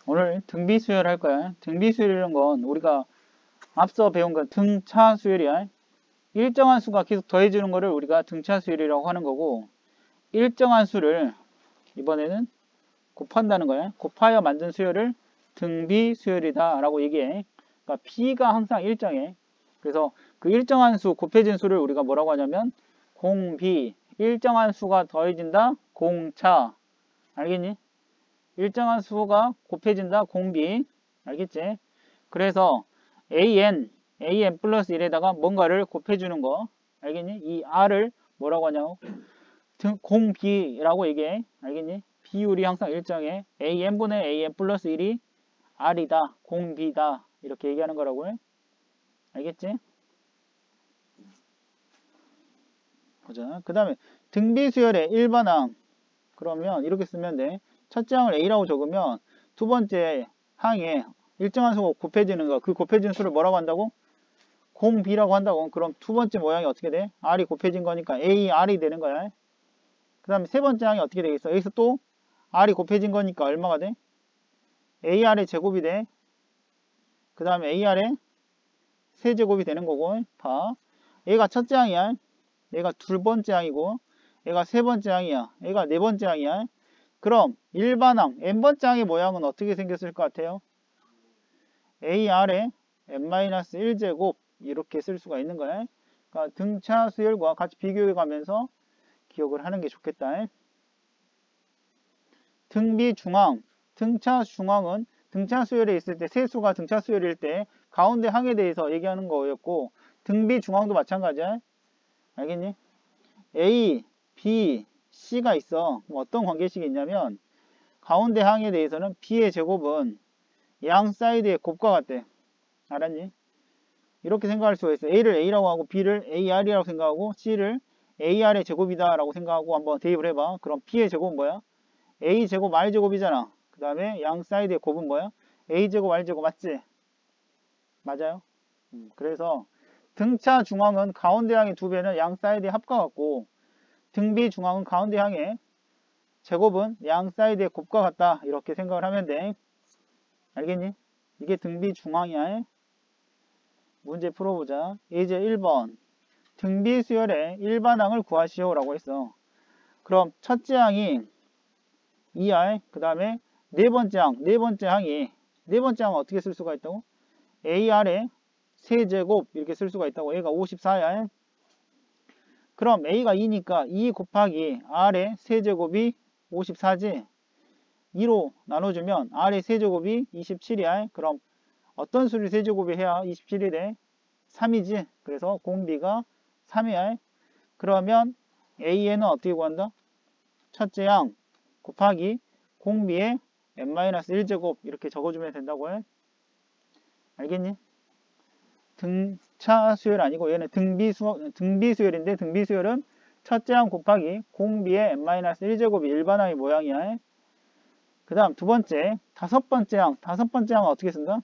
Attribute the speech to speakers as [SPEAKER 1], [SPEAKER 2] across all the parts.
[SPEAKER 1] 오늘 등비 수열 할 거야. 등비 수열이라는 건 우리가 앞서 배운 건 등차 수열이야. 일정한 수가 계속 더해주는 거를 우리가 등차 수열이라고 하는 거고, 일정한 수를 이번에는 곱한다는 거야. 곱하여 만든 수열을 등비 수열이다 라고 얘기해. 그러니까 b가 항상 일정해. 그래서 그 일정한 수, 곱해진 수를 우리가 뭐라고 하냐면 공비, 일정한 수가 더해진다, 공차. 알겠니? 일정한 수가 곱해진다, 공비. 알겠지? 그래서 an 플러스 1에다가 뭔가를 곱해주는 거. 알겠니? 이 r을 뭐라고 하냐고? 공비라고 얘기해. 알겠니? 비율이 항상 일정해. an분의 an 플러스 1이 r이다, 공비다. 이렇게 얘기하는 거라고 해. 알겠지? 보자. 그 다음에 등비수열의 일반항. 그러면 이렇게 쓰면 돼. 첫째 항을 a라고 적으면 두 번째 항에 일정한 수가 곱해지는 거. 그 곱해진 수를 뭐라고 한다고? 공비라고 한다고. 그럼 두 번째 모양이 어떻게 돼? r이 곱해진 거니까 a, r이 되는 거야. 그 다음에 세 번째 항이 어떻게 되겠어? 여기서 또 r이 곱해진 거니까 얼마가 돼? ar의 제곱이 돼. 그 다음에 ar의 세제곱이 되는 거고. 봐. 얘가 첫째 항이야. 얘가 두 번째 항이고, 얘가 세 번째 항이야. 얘가 네 번째 항이야. 그럼 일반항, n번째 항의 모양은 어떻게 생겼을 것 같아요? ar의 n-1제곱 이렇게 쓸 수가 있는 거야. 그러니까 등차 수열과 같이 비교해 가면서 기억을 하는 게 좋겠다. 등비 중항, 등차 중항은 등차 수열에 있을 때 세수가 등차 수열일 때 가운데 항에 대해서 얘기하는 거였고, 등비 중항도 마찬가지야. 알겠니? A, B, C가 있어. 어떤 관계식이 있냐면 가운데 항에 대해서는 B의 제곱은 양 사이드의 곱과 같대. 알았니? 이렇게 생각할 수가 있어. A를 A라고 하고 B를 AR이라고 생각하고 C를 AR의 제곱이다 라고 생각하고 한번 대입을 해봐. 그럼 B의 제곱은 뭐야? A제곱 R제곱이잖아. 그 다음에 양 사이드의 곱은 뭐야? A제곱 R제곱 맞지? 맞아요? 그래서 등차 중앙은 가운데 항의 2배는 양 사이드의 합과 같고, 등비 중앙은 가운데 항의 제곱은 양 사이드의 곱과 같다. 이렇게 생각을 하면 돼. 알겠니? 이게 등비 중앙이야. 문제 풀어보자. 예제 1번. 등비 수열의 일반항을 구하시오 라고 했어. 그럼 첫째 항이 2R, 그 다음에 네 번째 항이 네 번째 항은 어떻게 쓸 수가 있다고? AR의 세제곱 이렇게 쓸 수가 있다고. 얘가 54야. 그럼 A가 2니까 2 곱하기 R의 세제곱이 54지. 2로 나눠주면 R의 세제곱이 27이야. 그럼 어떤 수를 세제곱이 해야 27이 돼? 3이지. 그래서 공비가 3이야. 그러면 A는 어떻게 구한다? 첫째 항 곱하기 공비의 n-1제곱 이렇게 적어주면 된다고 해. 알겠니? 등차 수열 아니고 얘는 등비 수열인데, 등비 수열은 첫째 항 곱하기 공비의 n-1제곱이 일반항의 모양이야. 그 다음 두 번째, 다섯 번째 항은 어떻게 쓴다?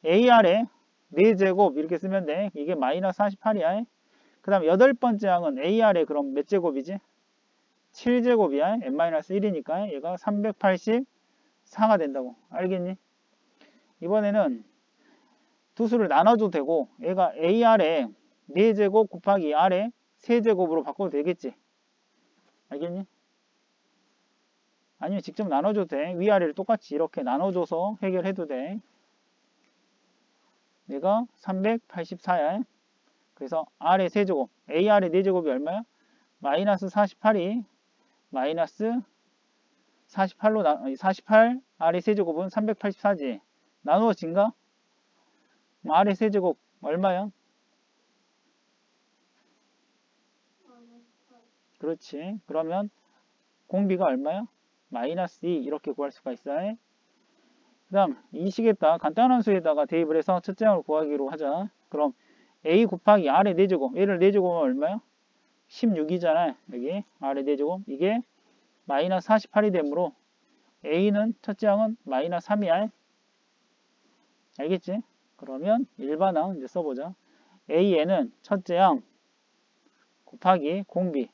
[SPEAKER 1] AR의 4제곱 이렇게 쓰면 돼. 이게 마이너스 48이야. 그 다음 여덟 번째 항은 AR의 그럼 몇 제곱이지? 7제곱이야. n-1이니까 얘가 384가 된다고. 알겠니? 이번에는 두 수를 나눠도 되고, 얘가 AR의 4제곱 곱하기 R의 세제곱으로 바꿔도 되겠지. 알겠니? 아니면 직접 나눠줘도 돼. 위아래를 똑같이 이렇게 나눠줘서 해결해도 돼. 얘가 384야. 그래서 R의 세제곱, AR의 4제곱이 얼마야? 마이너스 48이 마이너스 48 R의 세제곱은 384지. 나누어진가? R의 세제곱 얼마야? 그렇지. 그러면 공비가 얼마야? 마이너스 2 이렇게 구할 수가 있어. 그 다음 이 식에다 간단한 수에다가 대입을 해서 첫째 항을 구하기로 하자. 그럼 A 곱하기 R의 4제곱, 얘를 4제곱은 얼마야? 16이잖아. 여기 R의 4제곱, 이게 마이너스 48이 되므로 A는 첫째 항은 마이너스 3이야. 알겠지? 그러면 일반항 이제 써보자. A에는 첫째 항 곱하기 공비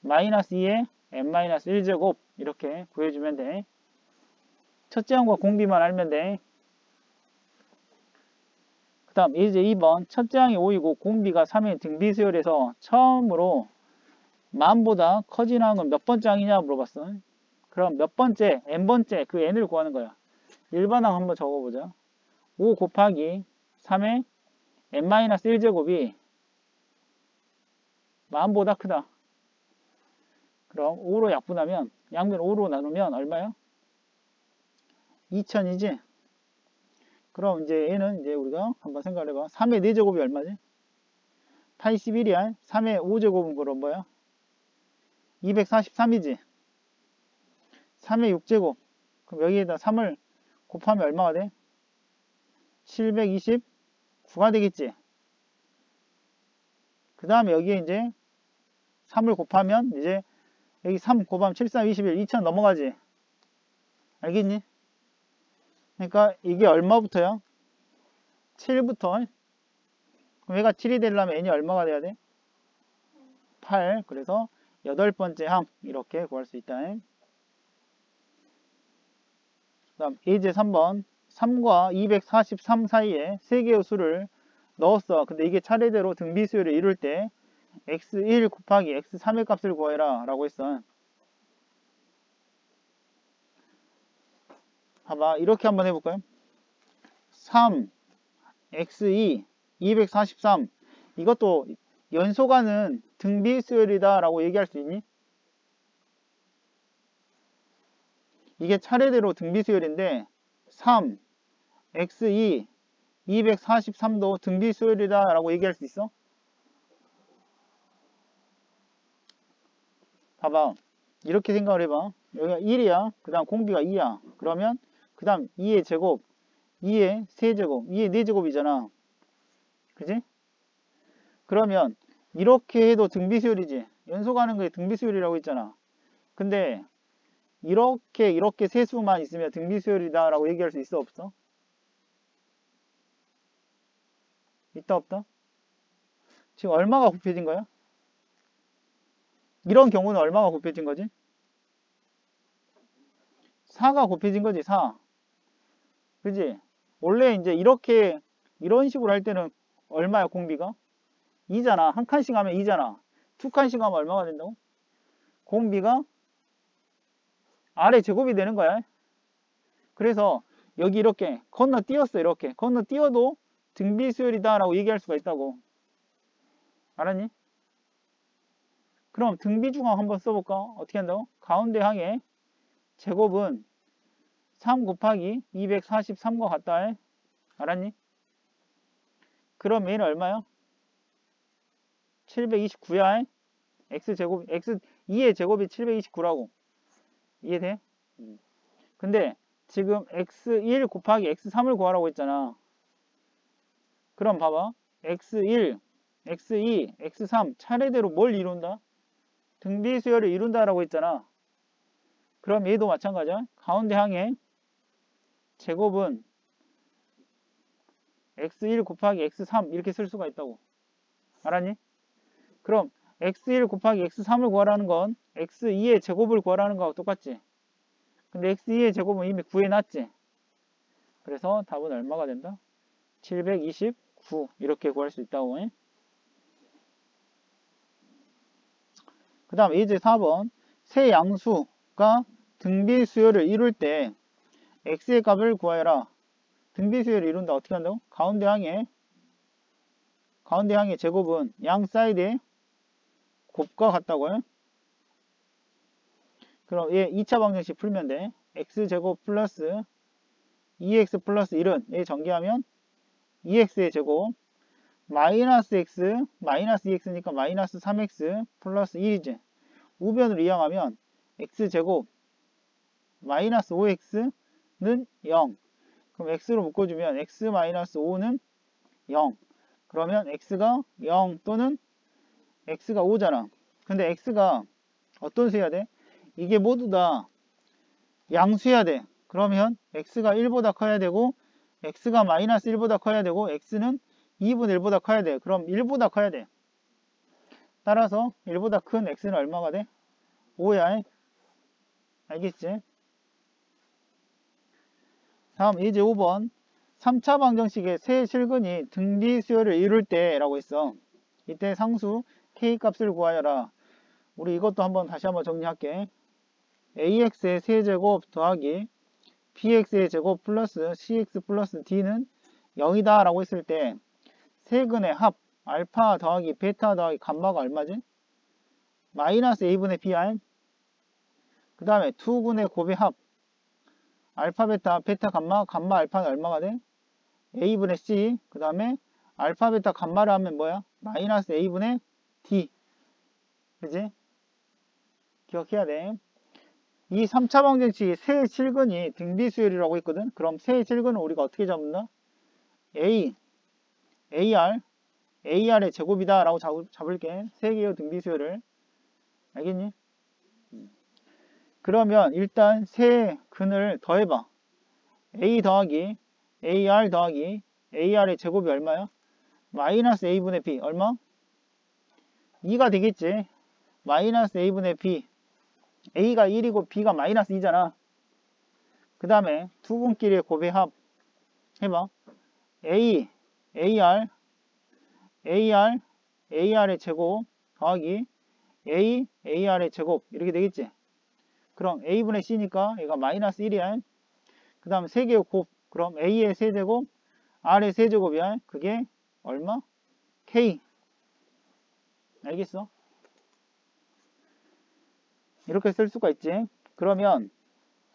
[SPEAKER 1] 마이너스 2에 n-1제곱 이렇게 구해주면 돼. 첫째 항과 공비만 알면 돼. 그 다음 이제 2번 첫째 항이 5이고 공비가 3의 등비 수열에서 처음으로 만보다 커진 항은 몇 번째 항이냐 물어봤어. 그럼 몇 번째, n번째 그 n을 구하는 거야. 일반항 한번 적어보자. 5 곱하기 3의 n-1제곱이 만보다 크다. 그럼 5로 약분하면 양변 5로 나누면 얼마야? 2000이지? 그럼 이제 얘는 이제 우리가 한번 생각을 해봐. 3의 4제곱이 얼마지? 81이야. 3의 5제곱은 그럼 뭐야? 243이지? 3의 6제곱. 그럼 여기에다 3을 곱하면 얼마가 돼? 729가 되겠지? 그 다음에 여기에 이제 3을 곱하면 이제 여기 3 곱하면 7, 3, 21, 2000 넘어가지? 알겠니? 그러니까 이게 얼마부터요? 7부터. 그럼 얘가 7이 되려면 n이 얼마가 돼야 돼? 8. 그래서 8번째 항 이렇게 구할 수 있다. 그 다음 예제 3번 3과 243 사이에 3개의 수를 넣었어. 근데 이게 차례대로 등비수열을 이룰 때 x1 곱하기 x3의 값을 구해라 라고 했어. 봐봐 이렇게 한번 해볼까요? 3 x2 243 이것도 연소가는 등비수열이다 라고 얘기할 수 있니? 이게 차례대로 등비수열인데 3 x2 243도 등비수열이다 라고 얘기할 수 있어? 봐봐 이렇게 생각을 해봐. 여기가 1이야 그 다음 공비가 2야 그러면 그 다음 2의 제곱 2의 세제곱 2의 4제곱이잖아 그지? 그러면 이렇게 해도 등비수열이지. 연속하는 거에 등비수열이라고 했잖아. 근데 이렇게 세수만 있으면 등비수열이다 라고 얘기할 수 있어 없어? 있다 없다? 지금 얼마가 곱해진 거야? 이런 경우는 얼마가 곱해진 거지? 4가 곱해진 거지 4 그지? 원래 이제 이렇게 이런 식으로 할 때는 얼마야 공비가? 2잖아. 한 칸씩 하면 2잖아. 두 칸씩 하면 얼마가 된다고? 공비가 아래 제곱이 되는 거야. 그래서 여기 이렇게 건너뛰었어. 이렇게 건너뛰어도 등비수열이다 라고 얘기할 수가 있다고. 알았니? 그럼 등비중항 한번 써볼까? 어떻게 한다고? 가운데 항의 제곱은 3 곱하기 243과 같다 해. 알았니? 그럼 얘는 얼마야? 729야. x제곱, x2의 제곱이 729라고. 이해돼? 근데 지금 x1 곱하기 x3을 구하라고 했잖아. 그럼 봐봐. x1, x2, x3 차례대로 뭘 이룬다? 등비수열을 이룬다라고 했잖아. 그럼 얘도 마찬가지야. 가운데 항의 제곱은 x1 곱하기 x3 이렇게 쓸 수가 있다고. 알았니? 그럼 x1 곱하기 x3을 구하라는 건 x2의 제곱을 구하라는 거하고 똑같지. 근데 x2의 제곱은 이미 구해놨지. 그래서 답은 얼마가 된다? 729 이렇게 구할 수 있다고. 그 다음 예제 4번 세 양수가 등비수열을 이룰 때 x의 값을 구하여라. 등비수열을 이룬다. 어떻게 한다고? 가운데 항의 제곱은 양 사이드의 곱과 같다고요. 그럼 얘 2차 방정식 풀면 돼. x제곱 플러스 2x 플러스 1은 얘 전개하면 2x의 제곱 마이너스 x 마이너스 2x니까 마이너스 3x 플러스 1이지. 우변을 이용하면 x제곱 마이너스 5x는 0. 그럼 x로 묶어주면 x 마이너스 5는 0. 그러면 x가 0 또는 x가 5잖아. 근데 x가 어떤 수여야 돼? 이게 모두 다 양수여야 돼. 그러면 x가 1보다 커야 되고 x가 마이너스 1보다 커야 되고 x는 2분의 1보다 커야 돼. 그럼 1보다 커야 돼. 따라서 1보다 큰 x는 얼마가 돼? 5야. 알겠지? 다음 예제 5번 3차 방정식의 세 실근이 등비 수열을 이룰 때 라고 했어. 이때 상수 K값을 구하여라. 우리 이것도 다시 한번 정리할게. AX의 세제곱 더하기 BX의 제곱 플러스 CX 플러스 D는 0이다 라고 했을 때 세근의 합 알파 더하기 베타 더하기 감마가 얼마지? 마이너스 A분의 BR. 그 다음에 두근의 곱의 합 알파 베타 베타 감마 알파는 얼마가 돼? A분의 C. 그 다음에 알파 베타 감마를 하면 뭐야? 마이너스 A분의 D. 그지? 기억해야 돼. 이 3차 방정식이 세 실근이 등비수열이라고 했거든. 그럼 세 실근은 우리가 어떻게 잡는다? A, AR, AR의 제곱이다 라고 잡을게. 세 개의 등비수열을. 알겠니? 그러면 일단 세 근을 더해봐. A 더하기 AR 더하기 AR의 제곱이 얼마야? 마이너스 A분의 B. 얼마? 2가 되겠지. 마이너스 A분의 B. A가 1이고 B가 마이너스 2잖아. 그 다음에 두 분끼리의 곱의 합 해봐. A, AR, AR, AR의 제곱 더하기 A, AR의 제곱 이렇게 되겠지. 그럼 A분의 C니까 얘가 마이너스 1이야. 그 다음 3개의 곱. 그럼 A의 세제곱, R의 세제곱이야. 그게 얼마? K. 알겠어? 이렇게 쓸 수가 있지. 그러면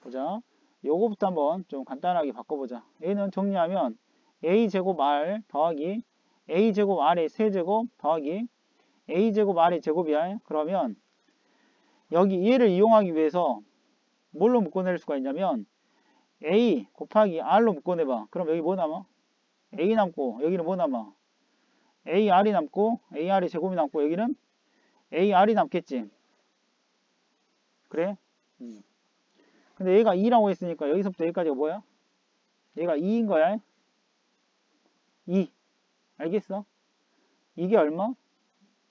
[SPEAKER 1] 보자. 요거부터 한번 좀 간단하게 바꿔보자. 얘는 정리하면 A제곱 R 더하기 A제곱 R의 세제곱 더하기 A제곱 R의 제곱이야. 그러면 여기 얘를 이용하기 위해서 뭘로 묶어낼 수가 있냐면 A 곱하기 R로 묶어내봐. 그럼 여기 뭐 남아? A 남고 여기는 뭐 남아? AR이 남고 AR의 제곱이 남고 여기는 AR이 남겠지. 그래? 근데 얘가 2라고 했으니까 여기서부터 여기까지가 뭐야? 얘가 2인 거야. 2. 알겠어? 이게 얼마?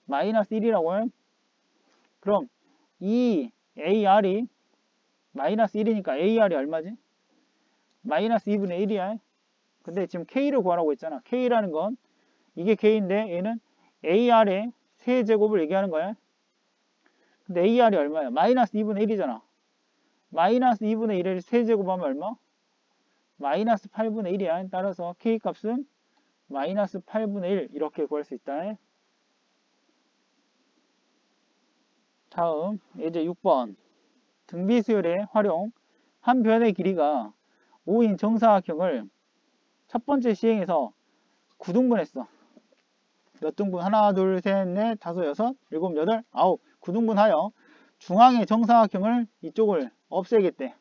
[SPEAKER 1] 마이너스 1이라고 해. 그럼 이 AR이 마이너스 1이니까 AR이 얼마지? 마이너스 2분의 1이야. 근데 지금 K를 구하라고 했잖아. K라는 건 이게 K인데 얘는 AR의 세제곱을 얘기하는 거야. 근데 AR이 얼마야? 마이너스 2분의 1이잖아. 마이너스 2분의 1을 세제곱하면 얼마? 마이너스 8분의 1이야. 따라서 K값은 마이너스 8분의 1 이렇게 구할 수 있다. 다음 예제 6번 등비수열의 활용. 한 변의 길이가 5인 정사각형을 첫 번째 시행에서 9등분했어. 몇 등분? 하나, 둘, 셋, 넷, 다섯, 여섯, 일곱, 여덟, 아홉. 9등분하여 중앙의 정사각형을 이쪽을 없애겠대.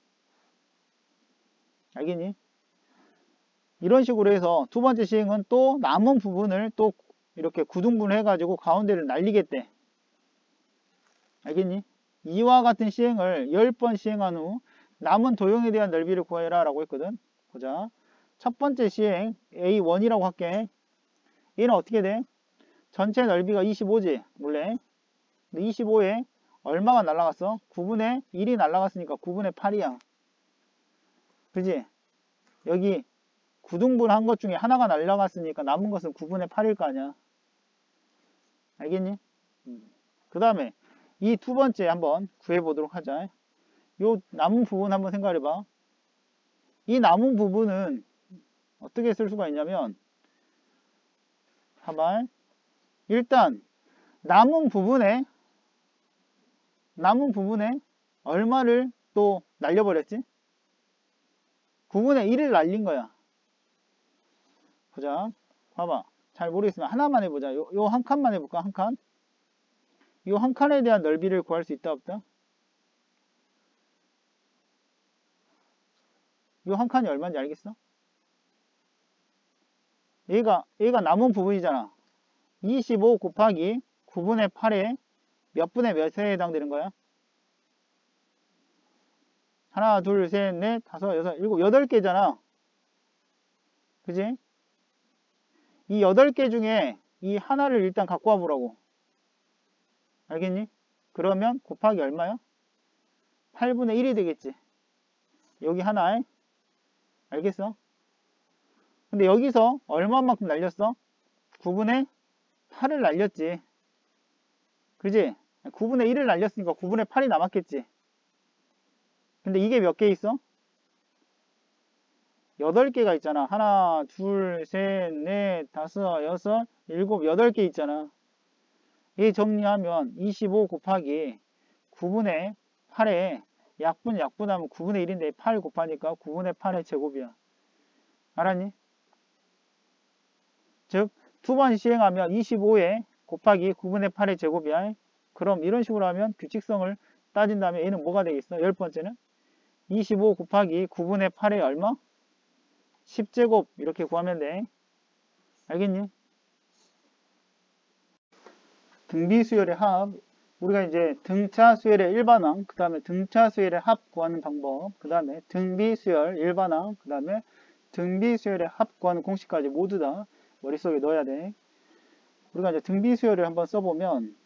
[SPEAKER 1] 알겠니? 이런 식으로 해서 두 번째 시행은 또 남은 부분을 또 이렇게 9등분을 해가지고 가운데를 날리겠대. 알겠니? 이와 같은 시행을 10번 시행한 후 남은 도형에 대한 넓이를 구해라 라고 했거든. 보자. 첫 번째 시행 A1이라고 할게. 얘는 어떻게 돼? 전체 넓이가 25지 원래. 근데 25에 얼마가 날라갔어? 9분의 1이 날라갔으니까 9분의 8이야. 그지? 여기 9등분 한 것 중에 하나가 날라갔으니까 남은 것은 9분의 8일 거 아니야. 알겠니? 그 다음에 이 두 번째 한번 구해보도록 하자. 요 남은 부분 한번 생각해봐. 이 남은 부분은 어떻게 쓸 수가 있냐면 봐봐. 일단 남은 부분에 얼마를 또 날려버렸지? 9분의 1을 날린 거야. 보자. 봐봐. 잘 모르겠으면 하나만 해보자. 요 한 칸만 해볼까? 한 칸. 요 한 칸에 대한 넓이를 구할 수 있다 없다? 요 한 칸이 얼마인지 알겠어? 얘가 남은 부분이잖아. 25 곱하기 9분의 8에 몇 분의 몇에 해당되는 거야? 하나, 둘, 셋, 넷, 다섯, 여섯, 일곱, 8개잖아. 그지? 이 8개 중에 이 하나를 일단 갖고 와보라고. 알겠니? 그러면 곱하기 얼마야? 8분의 1이 되겠지. 여기 하나에 알겠어? 근데 여기서 얼마만큼 날렸어? 9분의 8을 날렸지. 그지? 9분의 1을 날렸으니까 9분의 8이 남았겠지. 근데 이게 몇 개 있어? 8개가 있잖아. 하나, 둘, 셋, 넷, 다섯, 여섯, 일곱, 8개 있잖아. 얘 정리하면 25 곱하기 9분의 8에 약분하면 9분의 1인데 8 곱하니까 9분의 8의 제곱이야. 알았니? 즉, 두 번 시행하면 25에 곱하기 9분의 8의 제곱이야. 그럼 이런 식으로 하면 규칙성을 따진다면 얘는 뭐가 되겠어? 10번째는 25 곱하기 9분의 8의 얼마? 10제곱 이렇게 구하면 돼. 알겠니? 등비 수열의 합, 우리가 이제 등차 수열의 일반항, 그 다음에 등차 수열의 합 구하는 방법, 그 다음에 등비 수열 일반항, 그 다음에 등비 수열의 합 구하는 공식까지 모두 다 머릿속에 넣어야 돼. 우리가 이제 등비 수열을 한번 써보면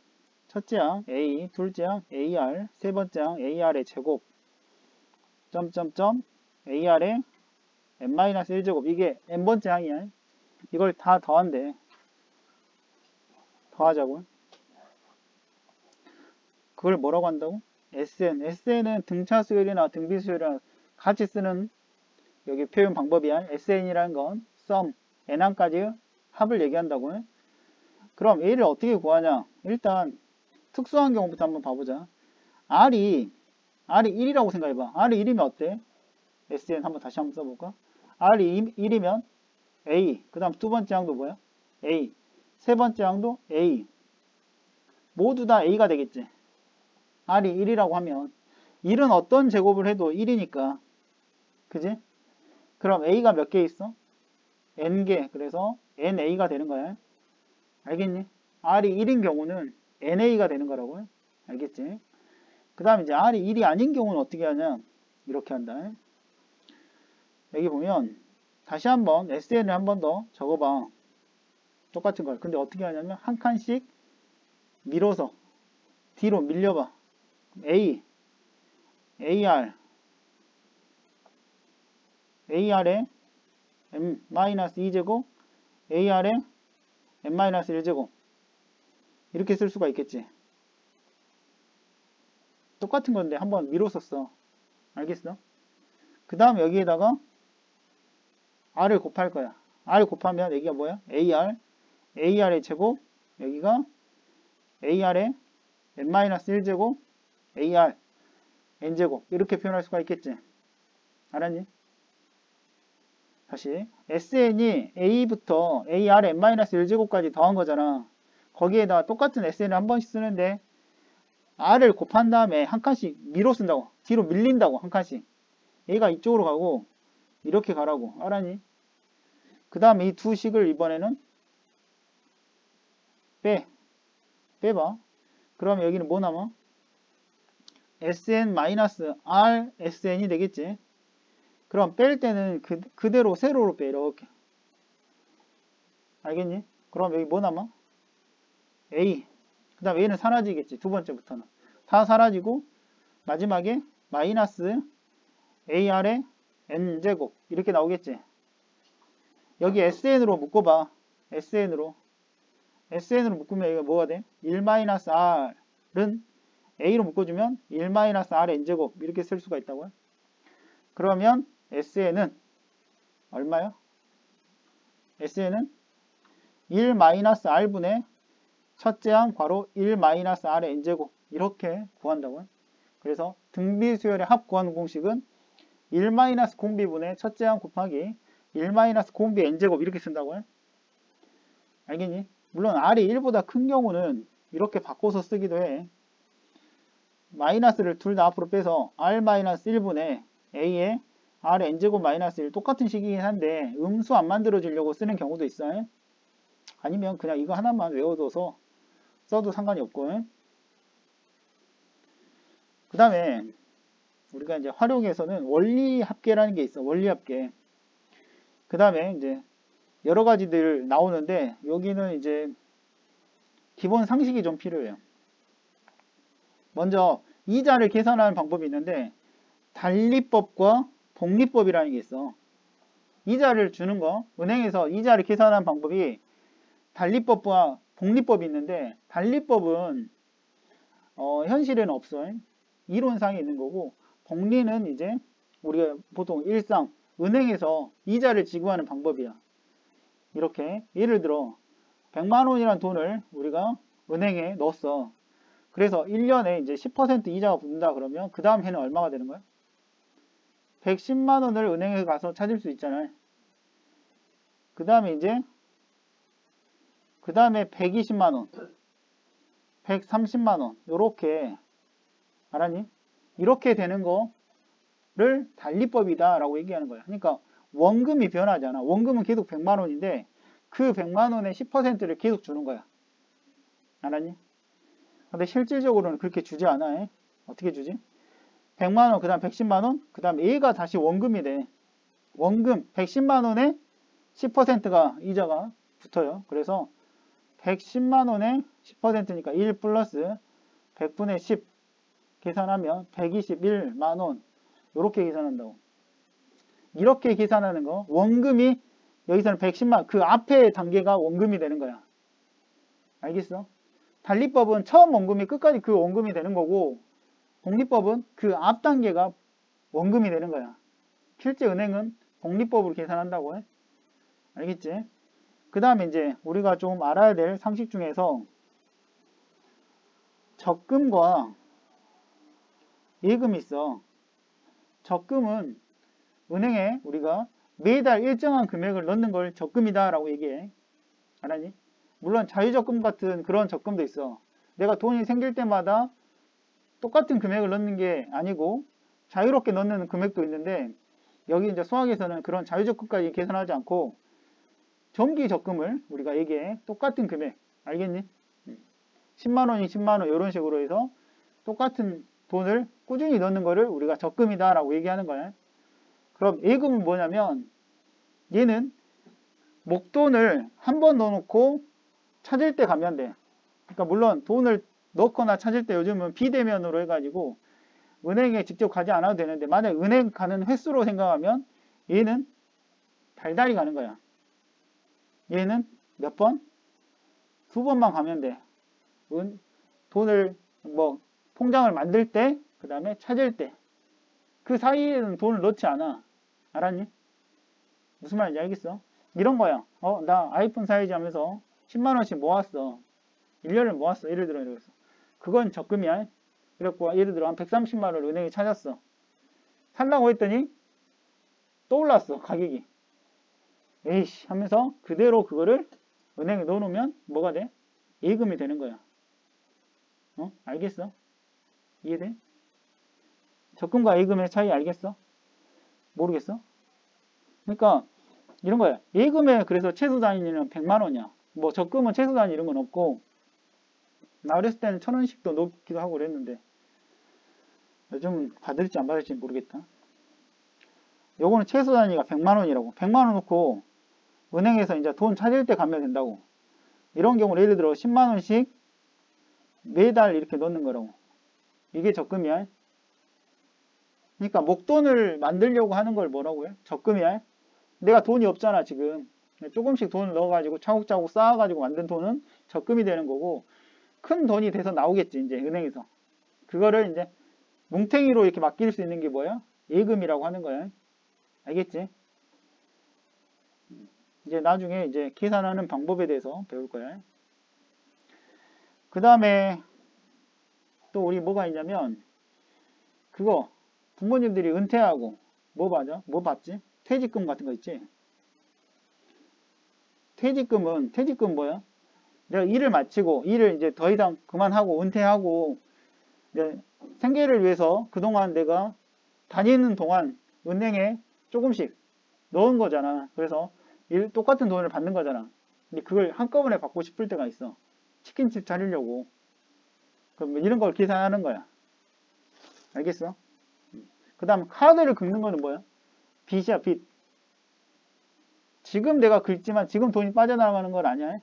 [SPEAKER 1] 첫째 항 A, 둘째 항 AR, 세 번째 항 AR의 제곱, 점점점 AR의 n-1제곱, 이게 n번째 항이야. 이걸 다 더한대. 더하자고. 그걸 뭐라고 한다고? SN. SN은 등차 수열이나 등비 수열이랑 같이 쓰는 여기 표현 방법이야. SN이라는 건 sum, n항까지 합을 얘기한다고. 그럼 A를 어떻게 구하냐? 일단 특수한 경우부터 한번 봐보자. R이 1이라고 생각해봐. R이 1이면 어때? SN 다시 한번 써볼까? R이 1이면 A. 그 다음 두 번째 항도 뭐야? A. 세 번째 항도 A. 모두 다 A가 되겠지. R이 1이라고 하면 1은 어떤 제곱을 해도 1이니까. 그지? 그럼 A가 몇 개 있어? N개. 그래서 NA가 되는 거야. 알겠니? R이 1인 경우는 NA가 되는 거라고. 알겠지? 그 다음에 이제 R이 1이 아닌 경우는 어떻게 하냐? 이렇게 한다. 여기 보면 다시 한번 SN을 한 번 더 적어봐. 똑같은 걸. 근데 어떻게 하냐면 한 칸씩 밀어서 뒤로 밀려봐. A, AR, AR의 m-2제곱, AR의 m-1제곱 이렇게 쓸 수가 있겠지. 똑같은 건데 한번 밀어서 써. 알겠어? 그 다음 여기에다가 R을 곱할 거야. R 곱하면 여기가 뭐야? AR의 제곱, 여기가 AR의 n-1제곱, AR, n제곱 이렇게 표현할 수가 있겠지. 알았니? 다시 SN이 A부터 AR의 n-1제곱까지 더한 거잖아. 거기에다 똑같은 SN을 한 번씩 쓰는데 R을 곱한 다음에 한 칸씩 밀어 쓴다고. 뒤로 밀린다고 한 칸씩. A가 이쪽으로 가고 이렇게 가라고. 알았니? 그 다음에 이 두 식을 이번에는 빼봐. 그럼 여기는 뭐 남아? SN-R SN이 되겠지. 그럼 뺄 때는 그대로 세로로 빼. 이렇게. 알겠니? 그럼 여기 뭐 남아? A. 그 다음 A는 사라지겠지. 두 번째부터는. 다 사라지고 마지막에 마이너스 AR의 N제곱 이렇게 나오겠지. 여기 SN으로 묶어봐. SN으로 묶으면 이거 뭐가 돼? 1-R은 A로 묶어주면 1-R N제곱 이렇게 쓸 수가 있다고요. 그러면 SN은 얼마요? SN은 1-R분의 첫째 항 괄호 1-R N제곱 이렇게 구한다고요. 그래서 등비수열의 합 구하는 공식은 1-공비분의 첫째 항 곱하기 1-공비 N제곱 이렇게 쓴다고요. 알겠니? 물론 R이 1보다 큰 경우는 이렇게 바꿔서 쓰기도 해. 마이너스를 둘 다 앞으로 빼서 R-1분의 A의 R N제곱 마이너스 1 똑같은 식이긴 한데 음수 안 만들어주려고 쓰는 경우도 있어요. 아니면 그냥 이거 하나만 외워둬서 써도 상관이 없고. 그 다음에 우리가 이제 활용에서는 원리합계라는 게 있어. 원리합계. 그 다음에 이제 여러 가지들 나오는데 여기는 이제 기본 상식이 좀 필요해요. 먼저 이자를 계산하는 방법이 있는데 단리법과 복리법이라는 게 있어. 이자를 주는 거, 은행에서 이자를 계산하는 방법이 달리법과 복리법이 있는데, 달리법은 현실에는 없어. 이론상에 있는 거고, 복리는 이제 우리가 보통 일상 은행에서 이자를 지급하는 방법이야. 이렇게 예를 들어 100만 원이라는 돈을 우리가 은행에 넣었어. 그래서 1년에 이제 10% 이자가 붙는다 그러면 그 다음 해는 얼마가 되는 거야? 110만 원을 은행에 가서 찾을 수 있잖아요. 그 다음에 120만 원, 130만 원, 요렇게, 알았니? 이렇게 되는 거를 달리법이다 라고 얘기하는 거야. 그러니까 원금이 변하잖아. 원금은 계속 100만 원인데 그 100만 원의 10%를 계속 주는 거야. 알았니? 근데 실질적으로는 그렇게 주지 않아. 어떻게 주지? 100만 원, 그 다음 110만 원, 그 다음 얘가 다시 원금이 돼. 원금 110만 원에 10%가 이자가 붙어요. 그래서 110만 원에 10%니까 1 플러스 100분의 10 계산하면 121만 원. 이렇게 계산한다고. 이렇게 계산하는 거. 원금이 여기서는 110만, 그 앞에 단계가 원금이 되는 거야. 알겠어? 달리법은 처음 원금이 끝까지 그 원금이 되는 거고, 복리법은 그 앞 단계가 원금이 되는 거야. 실제 은행은 복리법으로 계산한다고 해. 알겠지? 그 다음에 이제 우리가 좀 알아야 될 상식 중에서 적금과 예금이 있어. 적금은 은행에 우리가 매달 일정한 금액을 넣는 걸 적금이다 라고 얘기해. 알았니? 물론 자유적금 같은 그런 적금도 있어. 내가 돈이 생길 때마다 똑같은 금액을 넣는 게 아니고 자유롭게 넣는 금액도 있는데, 여기 이제 수학에서는 그런 자유적금까지 계산하지 않고 정기적금을 우리가 얘기해. 똑같은 금액. 알겠니? 10만원이 10만원 이런 식으로 해서 똑같은 돈을 꾸준히 넣는 거를 우리가 적금이다 라고 얘기하는 거야. 그럼 예금은 뭐냐면, 얘는 목돈을 한 번 넣어놓고 찾을 때 가면 돼. 그러니까 물론 돈을 넣거나 찾을 때 요즘은 비대면으로 해가지고 은행에 직접 가지 않아도 되는데, 만약 은행 가는 횟수로 생각하면 얘는 달달이 가는 거야. 얘는 몇 번? 두 번만 가면 돼. 돈을 통장을 만들 때, 그 다음에 찾을 때, 그 사이에는 돈을 넣지 않아. 알았니? 무슨 말인지 알겠어? 이런 거야. 나 아이폰 사야지 하면서 10만원씩 모았어. 1년을 모았어. 예를 들어 이러겠어. 그건 적금이야. 그래갖고 예를 들어 한 130만원을 은행에 찾았어. 살라고 했더니 또 올랐어. 가격이. 에이씨 하면서 그대로 그거를 은행에 넣어놓으면 뭐가 돼? 예금이 되는 거야. 알겠어? 이해돼? 적금과 예금의 차이 알겠어? 모르겠어? 그러니까 이런 거야. 예금에 그래서 최소 단위는 100만원이야. 뭐 적금은 최소 단위 이런 건 없고, 나 어렸을 때는 1000원씩도 넣기도 하고 그랬는데 요즘 받을지 안 받을지 모르겠다. 요거는 최소 단위가 100만원이라고. 100만원 넣고 은행에서 이제 돈 찾을 때 가면 된다고. 이런 경우는 예를 들어 10만원씩 매달 이렇게 넣는 거라고. 이게 적금이야. 그러니까 목돈을 만들려고 하는 걸 뭐라고 해? 적금이야. 내가 돈이 없잖아 지금. 조금씩 돈을 넣어가지고 차곡차곡 쌓아가지고 만든 돈은 적금이 되는 거고, 큰 돈이 돼서 나오겠지 이제 은행에서. 그거를 이제 뭉탱이로 이렇게 맡길 수 있는 게 뭐야? 예금이라고 하는 거야. 알겠지? 이제 나중에 이제 계산하는 방법에 대해서 배울 거야. 그 다음에 또 우리 뭐가 있냐면, 그거 부모님들이 은퇴하고 뭐 받아? 뭐 받지? 퇴직금 같은 거 있지? 퇴직금 뭐야? 내가 일을 마치고 일을 이제 더 이상 그만하고 은퇴하고 이제 생계를 위해서 그동안 내가 다니는 동안 은행에 조금씩 넣은 거잖아. 그래서 똑같은 돈을 받는 거잖아. 근데 그걸 한꺼번에 받고 싶을 때가 있어. 치킨집 차리려고. 그럼 이런 걸 계산하는 거야. 알겠어? 그 다음 카드를 긁는 거는 뭐야? 빚이야, 빚. 지금 내가 긁지만 지금 돈이 빠져나가는 건 아니야.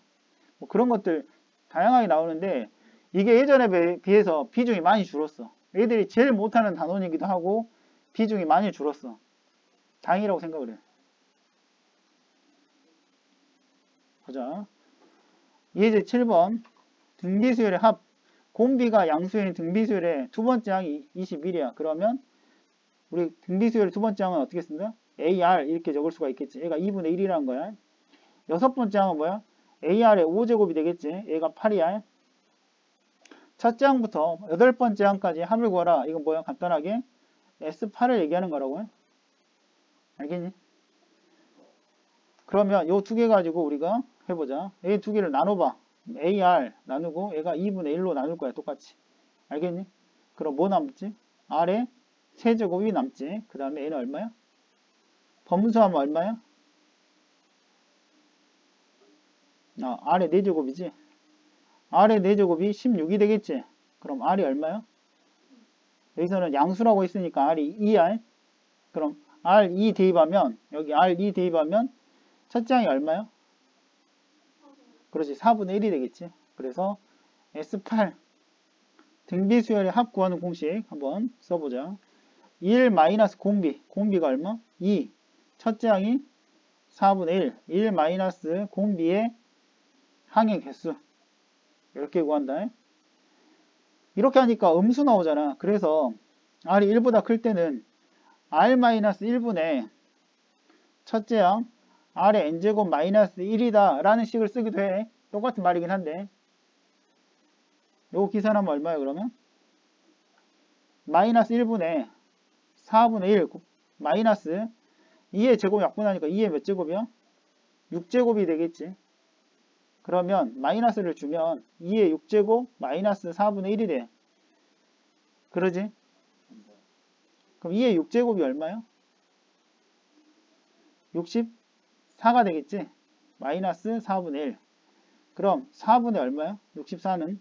[SPEAKER 1] 뭐 그런 것들 다양하게 나오는데, 이게 예전에 비해서 비중이 많이 줄었어. 애들이 제일 못하는 단원이기도 하고 비중이 많이 줄었어. 다행이라고 생각을 해. 보자. 예제 7번. 등비수열의 합. 공비가 양수인 등비수열의 두 번째 항이 21이야. 그러면 우리 등비수열의 두 번째 항은 어떻게 쓴다? AR 이렇게 적을 수가 있겠지. 얘가 2분의 1이라는 거야. 여섯 번째 항은 뭐야? AR의 5제곱이 되겠지. 얘가 8이야. 첫째 항부터 여덟 번째 항까지 합을 구하라. 이건 뭐야? 간단하게 S8을 얘기하는 거라고요. 알겠니? 그러면 요 두 개 가지고 우리가 해보자. 이 두 개를 나눠봐. AR 나누고 얘가 2분의 1로 나눌 거야. 똑같이. 알겠니? 그럼 뭐 남지? R에 세제곱이 남지. 그 다음에 얘는 얼마야? 범수하면 얼마야? R의 4제곱이지. R의 4제곱이 16이 되겠지. 그럼 R이 얼마야? 여기서는 양수라고 했으니까 R이 2R. 그럼 R2 대입하면 여기 R2 대입하면 첫째 항이 얼마야? 그렇지. 4분의 1이 되겠지. 그래서 S8 등비수열의 합 구하는 공식 한번 써보자. 1 마이너스 공비. 공비가 얼마? 2. 첫째 항이 4분의 1. 1 마이너스 공비의 항의 개수. 이렇게 구한다. 이렇게 하니까 음수 나오잖아. 그래서 R이 1보다 클 때는 R-1분의 첫째 항 R의 n제곱 마이너스 1이다 라는 식을 쓰기도 해. 똑같은 말이긴 한데 요거 계산하면 얼마예요 그러면? 마이너스 1분의 4분의 1 마이너스 2의 제곱 약분하니까 2의 몇 제곱이야? 6제곱이 되겠지. 그러면 마이너스를 주면 2의 6제곱 마이너스 4분의 1이 돼. 그러지? 그럼 2의 6제곱이 얼마야? 64가 되겠지? 마이너스 4분의 1. 그럼 4분의 얼마야? 64는?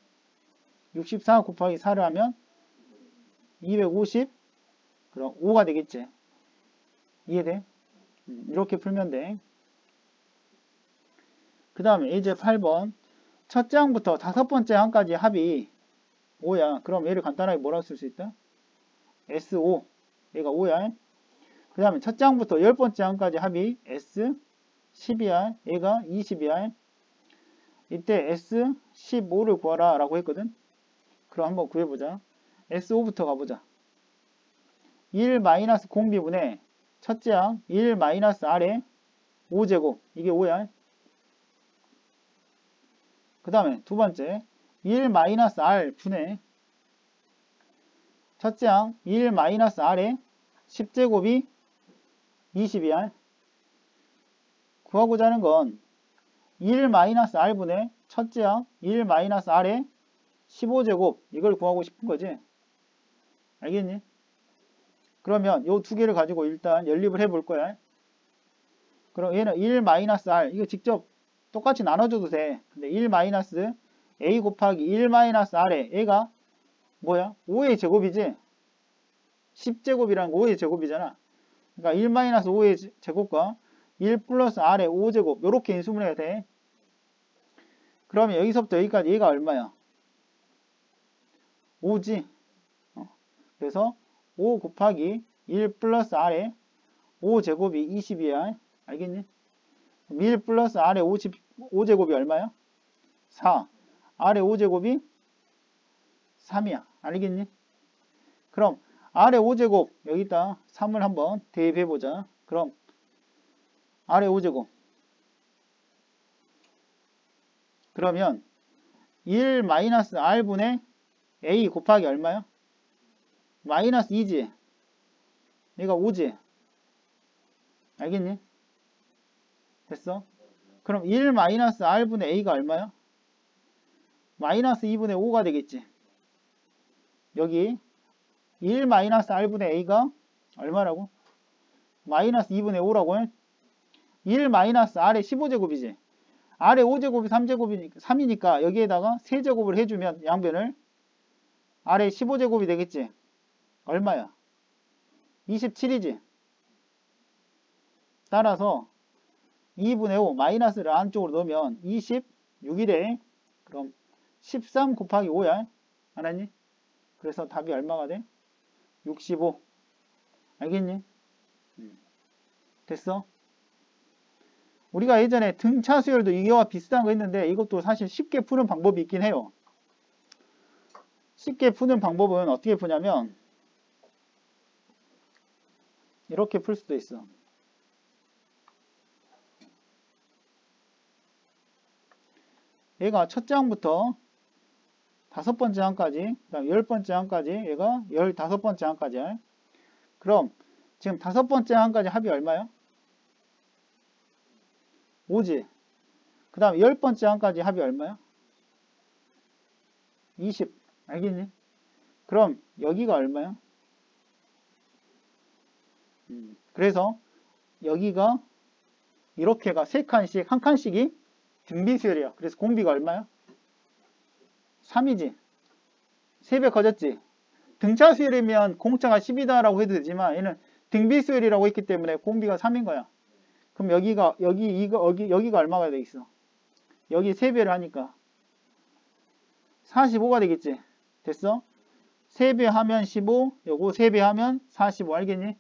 [SPEAKER 1] 64 곱하기 4를 하면 250. 그럼 5가 되겠지? 이해돼? 이렇게 풀면 돼. 그 다음에 이제 8번. 첫째 항부터 다섯 번째 항까지 합이 5야. 그럼 얘를 간단하게 뭐라고 쓸 수 있다? S5. 얘가 5야. 그 다음에 첫째 항부터 열 번째 항까지 합이 S10이야. 얘가 20이야. 이때 S15를 구하라 라고 했거든. 그럼 한번 구해보자. S5부터 가보자. 1 마이너스 공비분의 첫째 항 1 마이너스 R의 5제곱. 이게 5야. 그 다음에 두 번째 1 마이너스 R 분의 첫째 항 1 마이너스 R의 10제곱이 20이야. 구하고자 하는 건 1 마이너스 R 분의 첫째 항 1 마이너스 R의 15제곱 이걸 구하고 싶은 거지. 알겠니? 그러면 요 두 개를 가지고 일단 연립을 해볼 거야. 그럼 얘는 1 마이너스 R 이거 직접 똑같이 나눠줘도 돼. 근데 1 마이너스 A 곱하기 1 마이너스 R에 얘가 뭐야? 5의 제곱이지? 10제곱이라는 거 5의 제곱이잖아. 그러니까 1 마이너스 5의 제곱과 1 플러스 R의 5제곱 요렇게 인수분해가 돼. 그러면 여기서부터 여기까지 얘가 얼마야? 5지? 그래서 5 곱하기 1 플러스 R의 5제곱이 20이야. 알겠니? 1 플러스 R의 5제곱이 얼마야? 4. R의 5제곱이 3이야. 알겠니? 그럼 R의 5제곱 여기다 3을 한번 대입해보자. 그럼 R의 5제곱 그러면 1 마이너스 R분의 A 곱하기 얼마야? 마이너스 2지? 얘가 5지? 알겠니? 됐어? 그럼 1 마이너스 R분의 A가 얼마야? 마이너스 2분의 5가 되겠지. 여기 1 마이너스 R분의 A가 얼마라고? 마이너스 2분의 5라고 해? 1 마이너스 R의 15제곱이지. R의 5제곱이 3이니까 여기에다가 세제곱을 해주면 양변을 R의 15제곱이 되겠지. 얼마야? 27이지. 따라서 2분의 5 마이너스를 안쪽으로 넣으면 26이래. 그럼 13 곱하기 5야. 알았니? 그래서 답이 얼마가 돼? 65. 알겠니? 됐어? 우리가 예전에 등차 수열도 이거와 비슷한 거 있는데 이것도 사실 쉽게 푸는 방법이 있긴 해요. 쉽게 푸는 방법은 어떻게 푸냐면 이렇게 풀 수도 있어. 얘가 첫 장부터 5번째 항까지, 그 다음 10번째 항까지, 얘가 15번째 항까지. 그럼 지금 5번째 항까지 합이 얼마야? 5지. 그 다음 10번째 항까지 합이 얼마야? 20. 알겠니? 그럼 여기가 얼마야? 그래서 여기가 이렇게가 3칸씩, 한 칸씩이 등비수열이야. 그래서 공비가 얼마야? 3이지. 3배 커졌지. 등차 수열이면 공차가 10이다라고 해도 되지만 얘는 등비 수열이라고 했기 때문에 공비가 3인 거야. 그럼 여기가 얼마가 돼 있어? 여기 3배를 하니까 45가 되겠지. 됐어? 3배 하면 15, 요거 3배 하면 45. 알겠니?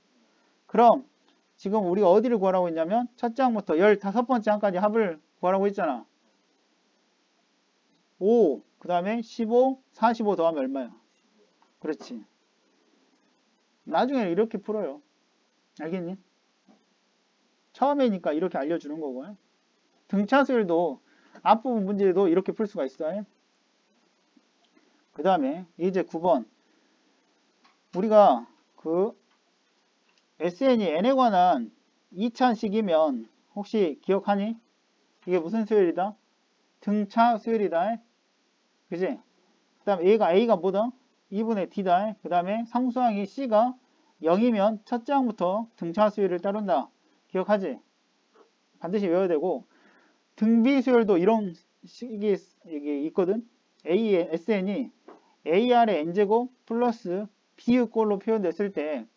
[SPEAKER 1] 그럼 지금 우리가 어디를 구하라고 했냐면 첫 장부터 15번째 항까지 합을 구하라고 했잖아. 5, 그 다음에 15, 45 더하면 얼마야? 그렇지. 나중에는 이렇게 풀어요. 알겠니? 처음이니까 이렇게 알려주는 거고. 등차 수열도 앞부분 문제도 이렇게 풀 수가 있어요. 그 다음에 이제 9번. 우리가 그 SN이 N에 관한 2차식이면 혹시 기억하니? 이게 무슨 수열이다? 등차 수열이다. 그지? 그 다음에 A가 뭐다? 2분의 D다. 그 다음에 상수항이 C가 0이면 첫 장부터 등차 수열을 따른다. 기억하지? 반드시 외워야 되고, 등비 수열도 이런 식이 이게 있거든. A의 SN이 AR의 N제곱 플러스 B의 꼴로 표현됐을 때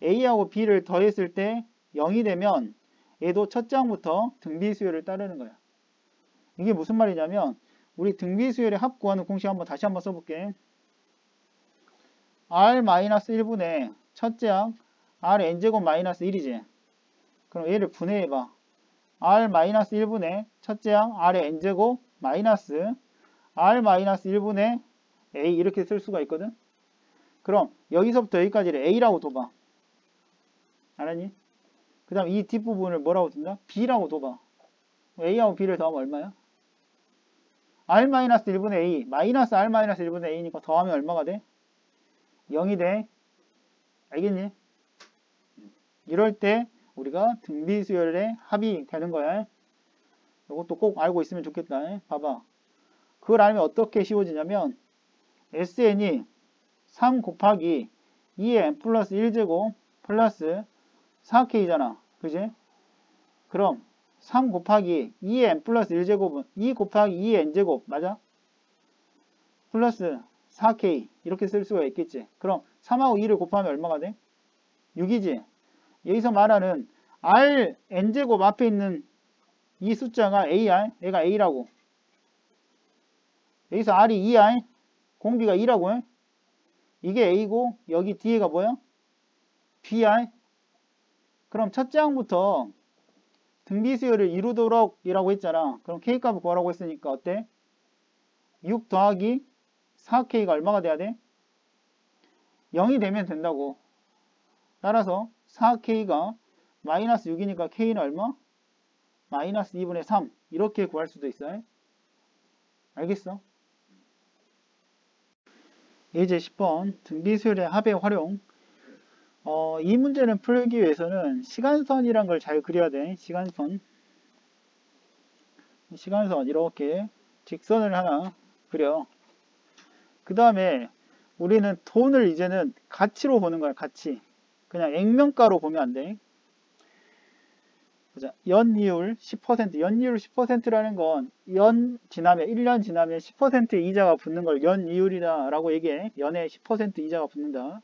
[SPEAKER 1] A하고 B를 더했을 때 0이 되면 얘도 첫 장부터 등비 수열을 따르는 거야. 이게 무슨 말이냐면 우리 등비 수열의 합 구하는 공식 다시 한번 써볼게. R-1분의 첫째 항 Rn제곱 마이너스 1이지. 그럼 얘를 분해해봐. R-1분의 첫째 항 R의 N제곱 마이너스 R-1분의 A 이렇게 쓸 수가 있거든. 그럼 여기서부터 여기까지를 A라고 둬봐. 알았니? 그 다음 이 뒷부분을 뭐라고 둔다? B라고 둬봐. A하고 B를 더하면 얼마야? R-1분의 A 마이너스 R-1분의 A니까 더하면 얼마가 돼? 0이 돼. 알겠니? 이럴 때 우리가 등비수열의 합이 되는 거야. 이것도 꼭 알고 있으면 좋겠다. 봐봐. 그걸 알면 어떻게 쉬워지냐면 SN이 3 곱하기 2의 n 플러스 1제곱 플러스 4K잖아. 그지? 그럼 3 곱하기 2의 n 플러스 1제곱은 2 곱하기 2의 n제곱 맞아? 플러스 4K 이렇게 쓸 수가 있겠지. 그럼 3하고 2를 곱하면 얼마가 돼? 6이지. 여기서 말하는 R n제곱 앞에 있는 이 숫자가 AR, 얘가 A라고. 여기서 R이 2R, 공비가 2라고. 이게 A고 여기 뒤에가 뭐야? BR. 그럼 첫째 항부터 등비수열을 이루도록 이라고 했잖아. 그럼 K값을 구하라고 했으니까 어때? 6 더하기 4K가 얼마가 돼야 돼? 0이 되면 된다고. 따라서 4K가 마이너스 6이니까 K는 얼마? 마이너스 2분의 3 이렇게 구할 수도 있어요. 알겠어? 이제 10번 등비수열의 합의 활용. 이 문제는 풀기 위해서는 시간선이란 걸 잘 그려야 돼. 시간선 이렇게 직선을 하나 그려. 그 다음에 우리는 돈을 이제는 가치로 보는 거야. 가치. 그냥 액면가로 보면 안 돼. 보자. 연이율 10%. 연이율 10%라는 건 연 지나면 1년 지나면 10%의 이자가 붙는 걸 연이율이다 라고 얘기해. 연에 10% 이자가 붙는다.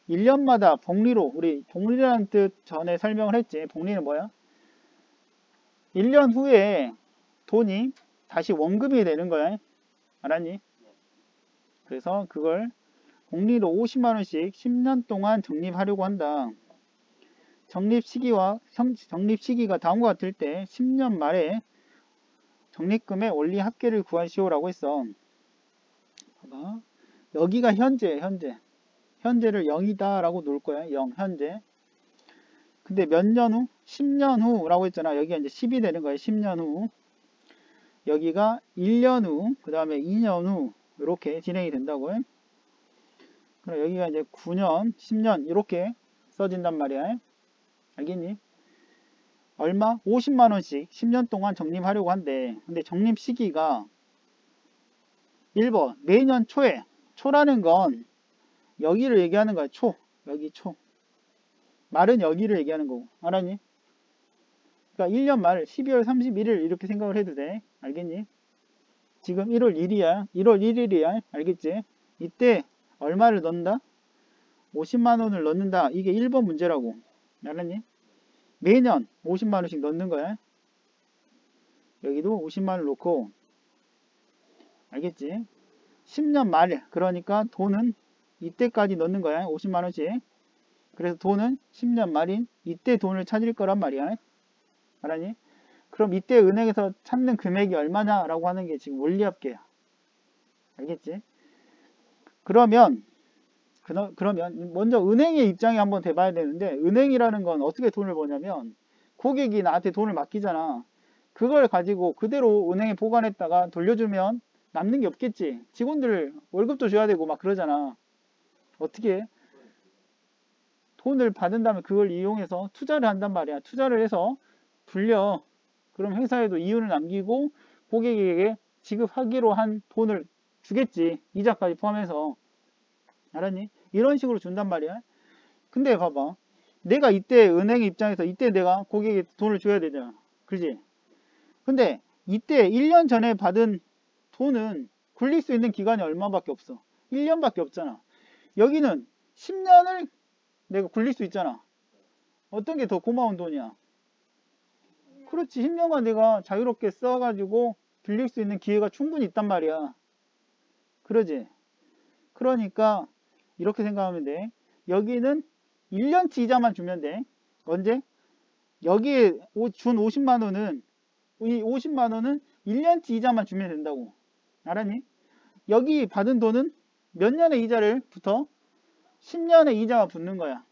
[SPEAKER 1] 1년마다 복리로, 우리 복리라는 뜻 전에 설명을 했지. 복리는 뭐야? 1년 후에 돈이 다시 원금이 되는 거야. 알았니? 그래서 그걸 복리로 50만원씩 10년 동안 적립하려고 한다. 적립 시기가 다음과 같을 때 10년 말에 적립금의 원리 합계를 구하시오라고 했어. 봐봐. 여기가 현재를 0이다 라고 놓을 거야. 0 현재. 근데 몇 년 후? 10년 후라고 했잖아. 여기가 이제 10이 되는 거야. 10년 후. 여기가 1년 후, 그 다음에 2년 후 이렇게 진행이 된다고요. 그럼 여기가 이제 9년, 10년 이렇게 써진단 말이야. 알겠니? 얼마? 50만원씩 10년 동안 적립하려고 한대. 근데 적립 시기가 1번 매년 초에, 초라는 건 여기를 얘기하는 거야. 초. 여기 초. 말은 여기를 얘기하는 거고. 알았니? 그러니까 1년 말 12월 31일 이렇게 생각을 해도 돼. 알겠니? 지금 1월 1일이야. 1월 1일이야. 알겠지? 이때 얼마를 넣는다? 50만원을 넣는다. 이게 1번 문제라고. 알았니? 매년 50만원씩 넣는 거야. 여기도 50만원 넣고. 알겠지? 10년 말, 그러니까 돈은 이때까지 넣는 거야. 50만원씩. 그래서 돈은 10년 말인 이때 돈을 찾을 거란 말이야. 알았니? 그럼 이때 은행에서 찾는 금액이 얼마냐 라고 하는 게 지금 원리합계야. 알겠지? 그러면 먼저 은행의 입장에 한번 대봐야 되는데, 은행이라는 건 어떻게 돈을 버냐면 고객이 나한테 돈을 맡기잖아. 그걸 가지고 그대로 은행에 보관했다가 돌려주면 남는 게 없겠지. 직원들 월급도 줘야 되고 막 그러잖아. 어떻게 해? 돈을 받은 다음에 그걸 이용해서 투자를 한단 말이야. 투자를 해서 불려. 그럼 회사에도 이윤을 남기고 고객에게 지급하기로 한 돈을 주겠지. 이자까지 포함해서. 알았니? 이런 식으로 준단 말이야. 근데 봐봐. 내가 이때 은행 입장에서 이때 내가 고객에게 돈을 줘야 되잖아. 그지? 근데 이때 1년 전에 받은 돈은 굴릴 수 있는 기간이 얼마밖에 없어. 1년밖에 없잖아. 여기는 10년을 내가 굴릴 수 있잖아. 어떤 게 더 고마운 돈이야? 그렇지. 10년간 내가 자유롭게 써가지고 빌릴 수 있는 기회가 충분히 있단 말이야. 그러지? 그러니까 이렇게 생각하면 돼. 여기는 1년치 이자만 주면 돼. 언제? 여기에 준 50만원은 이 50만원은 1년치 이자만 주면 된다고. 알았니? 여기 받은 돈은 몇 년의 이자를 붙어? 10년의 이자가 붙는 거야.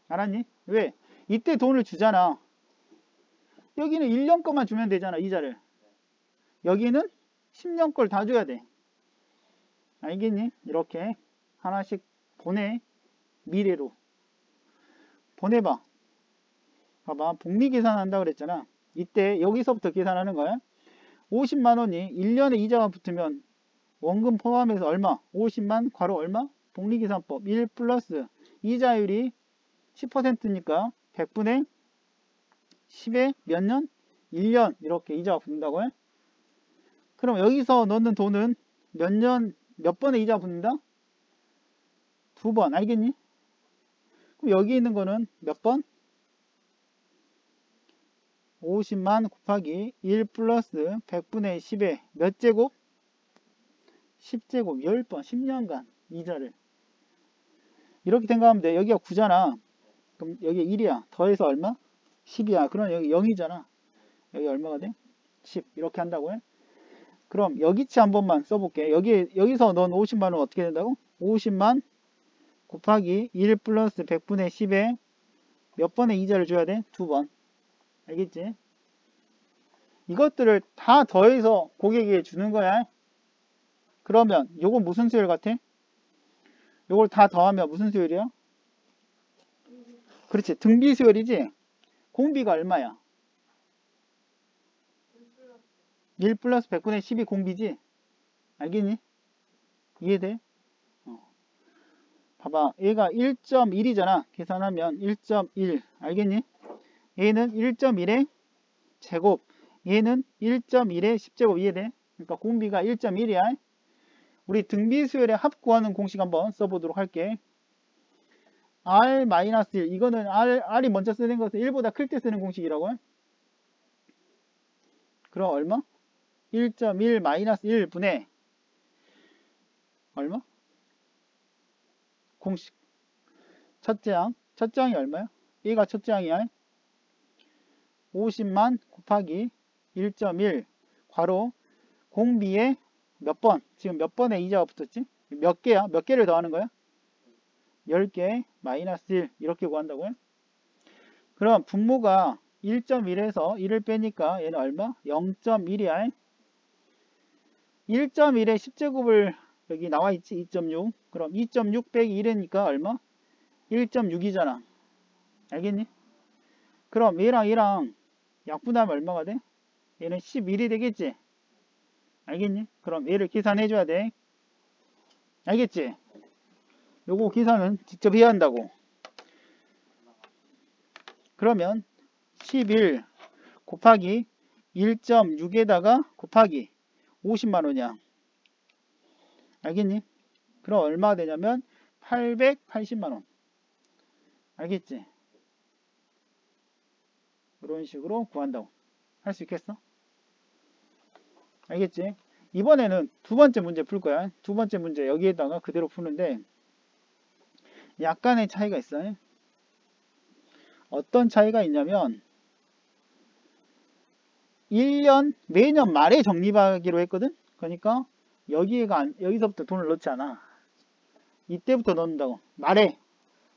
[SPEAKER 1] 알았니? 왜? 이때 돈을 주잖아. 여기는 1년 것만 주면 되잖아. 이자를. 여기는 10년 걸 다 줘야 돼. 알겠니? 이렇게 하나씩 보내. 미래로 보내봐. 봐봐. 복리 계산한다 그랬잖아. 이때 여기서부터 계산하는 거야. 50만원이 1년에 이자가 붙으면 원금 포함해서 얼마? 50만 괄호 얼마? 복리계산법 1 플러스 이자율이 10%니까 100분의 10에 몇 년? 1년 이렇게 이자가 붙는다고요? 그럼 여기서 넣는 돈은 몇 년, 몇 번의 이자 붙는다? 2번. 알겠니? 그럼 여기 있는 거는 몇 번? 50만 곱하기 1 플러스 100분의 10에 몇 제곱? 10제곱 10번 10년간 이자를 이렇게 생각하면 돼. 여기가 9잖아. 그럼 여기 1이야. 더해서 얼마? 10이야. 그럼 여기 0이잖아. 여기 얼마가 돼? 10. 이렇게 한다고요? 그럼 여기치 한 번만 써볼게. 여기서 넌 50만원 어떻게 된다고? 50만 곱하기 1 플러스 100분의 10에 몇 번의 이자를 줘야 돼? 2번. 알겠지? 이것들을 다 더해서 고객에게 주는 거야. 그러면 요건 무슨 수율 같아? 요걸 다 더하면 무슨 수율이야? 그렇지. 등비 수율이지? 공비가 얼마야? 1 플러스 100분의 10이 공비지? 알겠니? 이해돼? 봐봐. 얘가 1.1이잖아. 계산하면 1.1. 알겠니? 얘는 1.1의 제곱. 얘는 1.1의 10제곱. 이해돼? 그러니까 공비가 1.1이야. 우리 등비 수열의 합 구하는 공식 한번 써보도록 할게. R-1. 이거는 R이 먼저 쓰는 것은 1보다 클 때 쓰는 공식이라고. 그럼 얼마? 1.1 1분의 얼마? 공식. 첫째 항이 얼마야? 얘가 첫째 항이야. 50만 곱하기 1.1 괄호 공비에 몇 번? 지금 몇 번의 이자가 붙었지? 몇 개야? 몇 개를 더하는 거야? 10개 마이너스 1 이렇게 구한다고요? 그럼 분모가 1.1에서 1을 빼니까 얘는 얼마? 0.1이야. 1.1에 10제곱을 여기 나와있지? 2.6. 그럼 2.6 빼기 1이니까 얼마? 1.6이잖아. 알겠니? 그럼 얘랑 약분하면 얼마가 돼? 얘는 11이 되겠지? 알겠니? 그럼 얘를 계산해줘야 돼. 알겠지? 요거 계산은 직접 해야 한다고. 그러면 11 곱하기 1.6에다가 곱하기 50만원이야. 알겠니? 그럼 얼마가 되냐면 880만원. 알겠지? 이런 식으로 구한다고. 할 수 있겠어? 알겠지? 이번에는 두 번째 문제 풀 거야. 두 번째 문제 여기에다가 그대로 푸는데 약간의 차이가 있어요. 어떤 차이가 있냐면 1년 매년 말에 적립하기로 했거든. 그러니까 여기서부터 돈을 넣지 않아. 이때부터 넣는다고. 말에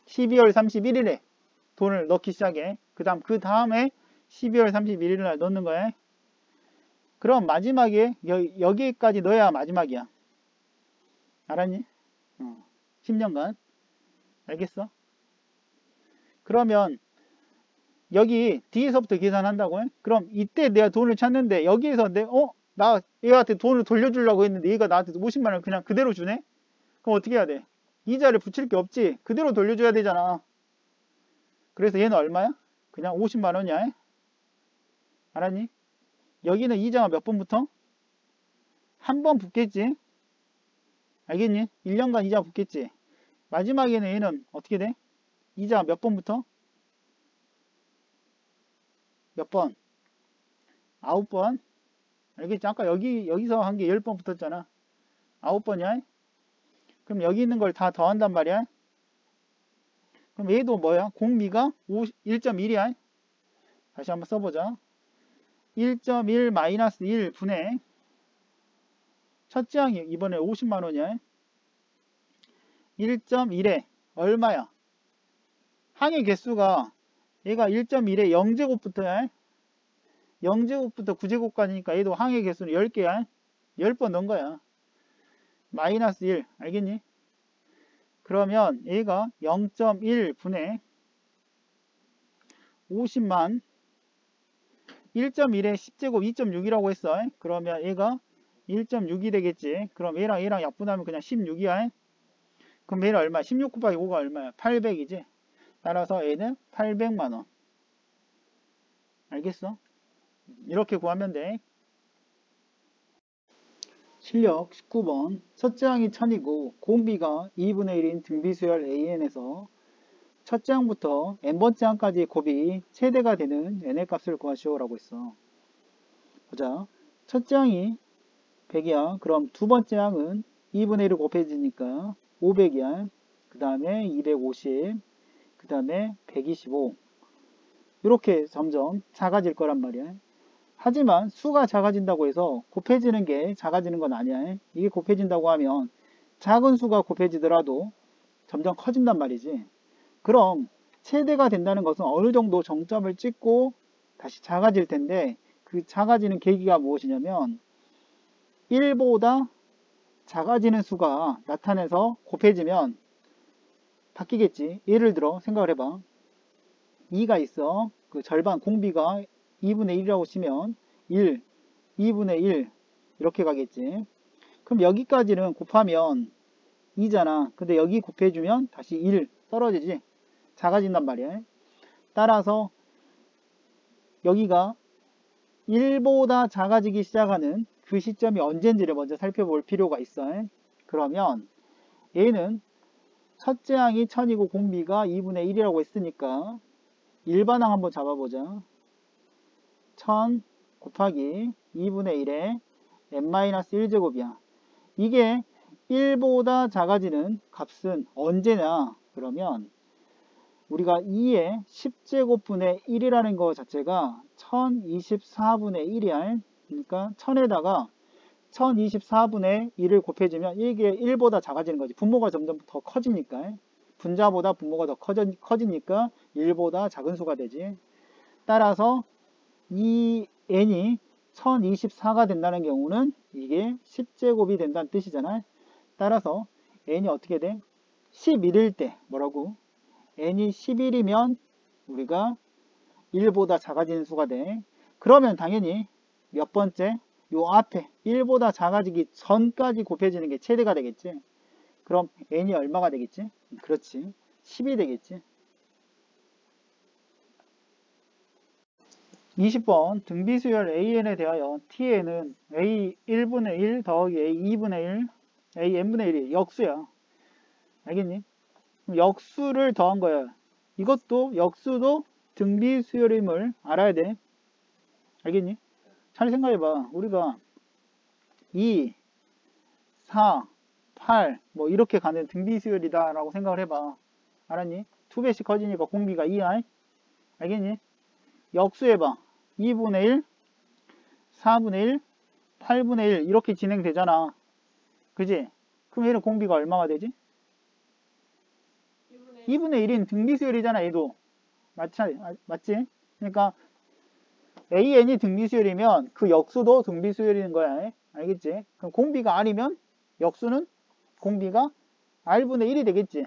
[SPEAKER 1] 12월 31일에 돈을 넣기 시작해. 그 다음에 12월 31일 날 넣는 거야. 그럼 마지막에 여기까지 넣어야 마지막이야. 알았니? 10년간. 알겠어? 그러면 여기 뒤에서부터 계산한다고 해? 그럼 이때 내가 돈을 찾는데 여기에서 나 얘한테 돈을 돌려주려고 했는데 얘가 나한테 50만원 그냥 그대로 주네? 그럼 어떻게 해야 돼? 이자를 붙일 게 없지. 그대로 돌려줘야 되잖아. 그래서 얘는 얼마야? 그냥 50만원이야. 알았니? 여기는 이자가 몇 번부터? 한 번 붙겠지. 알겠니? 1년간 이자 붙겠지. 마지막에는 얘는 어떻게 돼? 이자 몇 번부터? 몇 번? 9번. 알겠지? 아까 여기서 한 게 10번 붙었잖아. 9번이야. 그럼 여기 있는 걸 다 더한단 말이야. 그럼 얘도 뭐야? 공미가 1.1이야. 다시 한번 써보자. 1.1 마이너스 1 분의 첫째 항이 이번에 50만원이야. 1.1에 얼마야? 항의 개수가 얘가 1.1에 0제곱부터야. 0제곱부터 9제곱까지니까 얘도 항의 개수는 10개야. 10번 넣은 거야. 마이너스 1 알겠니? 그러면 얘가 0.1 분의 50만 1.1에 10제곱 2.6이라고 했어. 그러면 얘가 1.6이 되겠지. 그럼 얘랑 약분하면 그냥 16이야. 그럼 얘는 얼마? 16 곱하기 5가 얼마야? 800이지. 따라서 얘는 800만원. 알겠어? 이렇게 구하면 돼. 실력 19번 첫째 항이 1000이고 공비가 2분의 1인 등비수열 AN에서 첫째 항부터 n번째 항까지 곱이 최대가 되는 n의 값을 구하시오 라고 있어. 보자. 첫째 항이 100이야. 그럼 두 번째 항은 2분의 1을 곱해지니까 500이야. 그 다음에 250, 그 다음에 125. 이렇게 점점 작아질 거란 말이야. 하지만 수가 작아진다고 해서 곱해지는 게 작아지는 건 아니야. 이게 곱해진다고 하면 작은 수가 곱해지더라도 점점 커진단 말이지. 그럼 최대가 된다는 것은 어느 정도 정점을 찍고 다시 작아질 텐데 그 작아지는 계기가 무엇이냐면 1보다 작아지는 수가 나타내서 곱해지면 바뀌겠지. 예를 들어 생각을 해봐. 2가 있어. 그 절반 공비가 2분의 1이라고 치면 1, 2분의 1 이렇게 가겠지. 그럼 여기까지는 곱하면 2잖아. 근데 여기 곱해주면 다시 1 떨어지지. 작아진단 말이야. 따라서 여기가 1보다 작아지기 시작하는 그 시점이 언제인지를 먼저 살펴볼 필요가 있어. 그러면 얘는 첫째 항이 1000이고 공비가 2분의 1이라고 했으니까 일반항 한번 잡아보자. 1000 곱하기 2분의 1에 n-1제곱이야. 이게 1보다 작아지는 값은 언제냐? 그러면 우리가 2의 10제곱분의 1이라는 거 자체가 1024분의 1이야. 그러니까 1000에다가 1024분의 1을 곱해주면 이게 1보다 작아지는 거지. 분모가 점점 더 커지니까. 분자보다 분모가 더 커지니까 1보다 작은 수가 되지. 따라서 이 n이 1024가 된다는 경우는 이게 10제곱이 된다는 뜻이잖아요. 따라서 n이 어떻게 돼? 11일 때 뭐라고? n이 11이면 우리가 1보다 작아지는 수가 돼. 그러면 당연히 몇 번째? 요 앞에 1보다 작아지기 전까지 곱해지는 게 최대가 되겠지. 그럼 n이 얼마가 되겠지? 그렇지. 10이 되겠지. 20번 등비수열 AN에 대하여 TN은 A 1분의 1 더하기 A 2분의 1 A n분의 1이 역수야. 알겠니? 역수를 더한 거야. 이것도 역수도 등비수열임을 알아야 돼. 알겠니? 잘 생각해봐. 우리가 2, 4, 8 뭐 이렇게 가는 등비수열이다 라고 생각을 해봐. 알았니? 2배씩 커지니까 공비가 2i. 알겠니? 역수해봐. 2분의 1, 4분의 1, 8분의 1 이렇게 진행되잖아. 그지? 그럼 얘는 공비가 얼마가 되지? 2분의 1인 등비수열이잖아. 얘도 맞지? 그러니까 AN이 등비수열이면 그 역수도 등비수열인 거야. 알겠지? 그럼 공비가 R이면 역수는 공비가 R분의 1이 되겠지.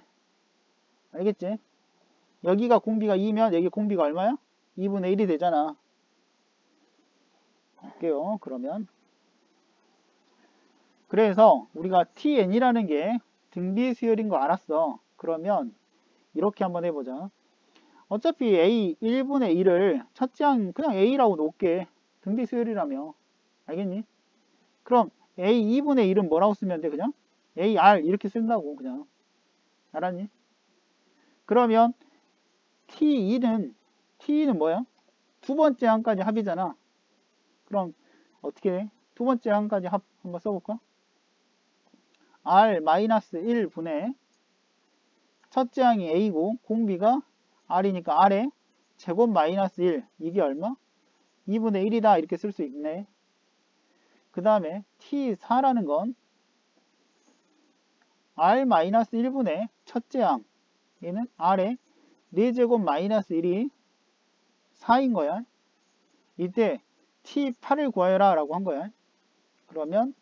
[SPEAKER 1] 알겠지? 여기가 공비가 2면 여기 공비가 얼마야? 2분의 1이 되잖아. 볼게요. 그러면 그래서 우리가 TN이라는 게 등비수열인 거 알았어. 그러면 이렇게 한번 해보자. 어차피 A 1분의 1을 첫째 항 그냥 A라고 놓을게. 등비수열이라며. 알겠니? 그럼 A 2분의 1은 뭐라고 쓰면 돼? 그냥 AR 이렇게 쓴다고 그냥. 알았니? 그러면 T2는 뭐야? 두 번째 항까지 합이잖아. 그럼 어떻게 돼? 두 번째 항까지 합 한번 써볼까? R-1분의 첫째 항이 A고 공비가 R이니까 R에 제곱 마이너스 1 이게 얼마? 2분의 1이다 이렇게 쓸 수 있네. 그 다음에 T4라는 건 R-1분의 첫째 항 얘는 R에 4제곱 마이너스 1이 4인 거야. 이때 T8을 구하여라 라고 한 거야. 그러면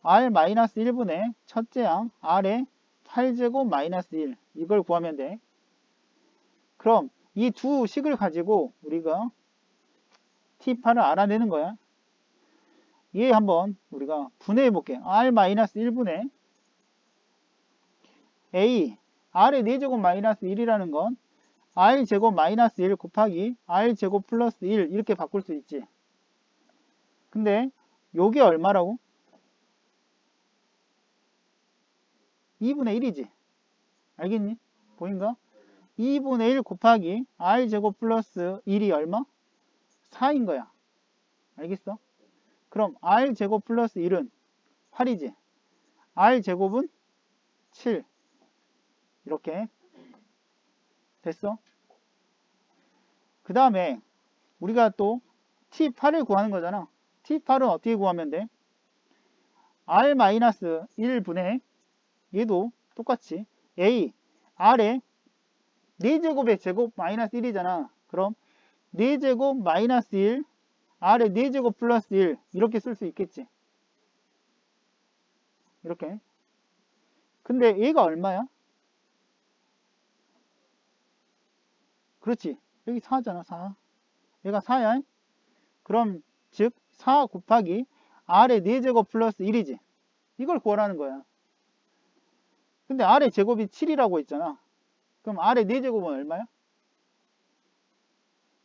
[SPEAKER 1] R-1분의 첫째 항 R에 8제곱 마이너스 1 이걸 구하면 돼. 그럼 이 두 식을 가지고 우리가 T8을 알아내는 거야. 얘 한번 우리가 분해해 볼게. R-1분의 A R의 4제곱 마이너스 1이라는 건 R제곱 마이너스 1 곱하기 R제곱 플러스 1 이렇게 바꿀 수 있지. 근데 요게 얼마라고? 2분의 1이지. 알겠니? 보인가? 2분의 1 곱하기 R제곱 플러스 1이 얼마? 4인 거야. 알겠어? 그럼 R제곱 플러스 1은 8이지. R제곱은 7. 이렇게 됐어? 그 다음에 우리가 또 T8을 구하는 거잖아. T8은 어떻게 구하면 돼? R-1분의 얘도 똑같이 A R에 4제곱의 제곱 마이너스 1이잖아. 그럼 4제곱 마이너스 1 R에 4제곱 플러스 1 이렇게 쓸 수 있겠지. 이렇게. 근데 얘가 얼마야? 그렇지. 여기 4잖아. 4. 얘가 4야. 그럼 즉 4 곱하기 R의 4제곱 플러스 1이지. 이걸 구하라는 거야. 근데 R의 제곱이 7이라고 했잖아. 그럼 R의 4제곱은 얼마야?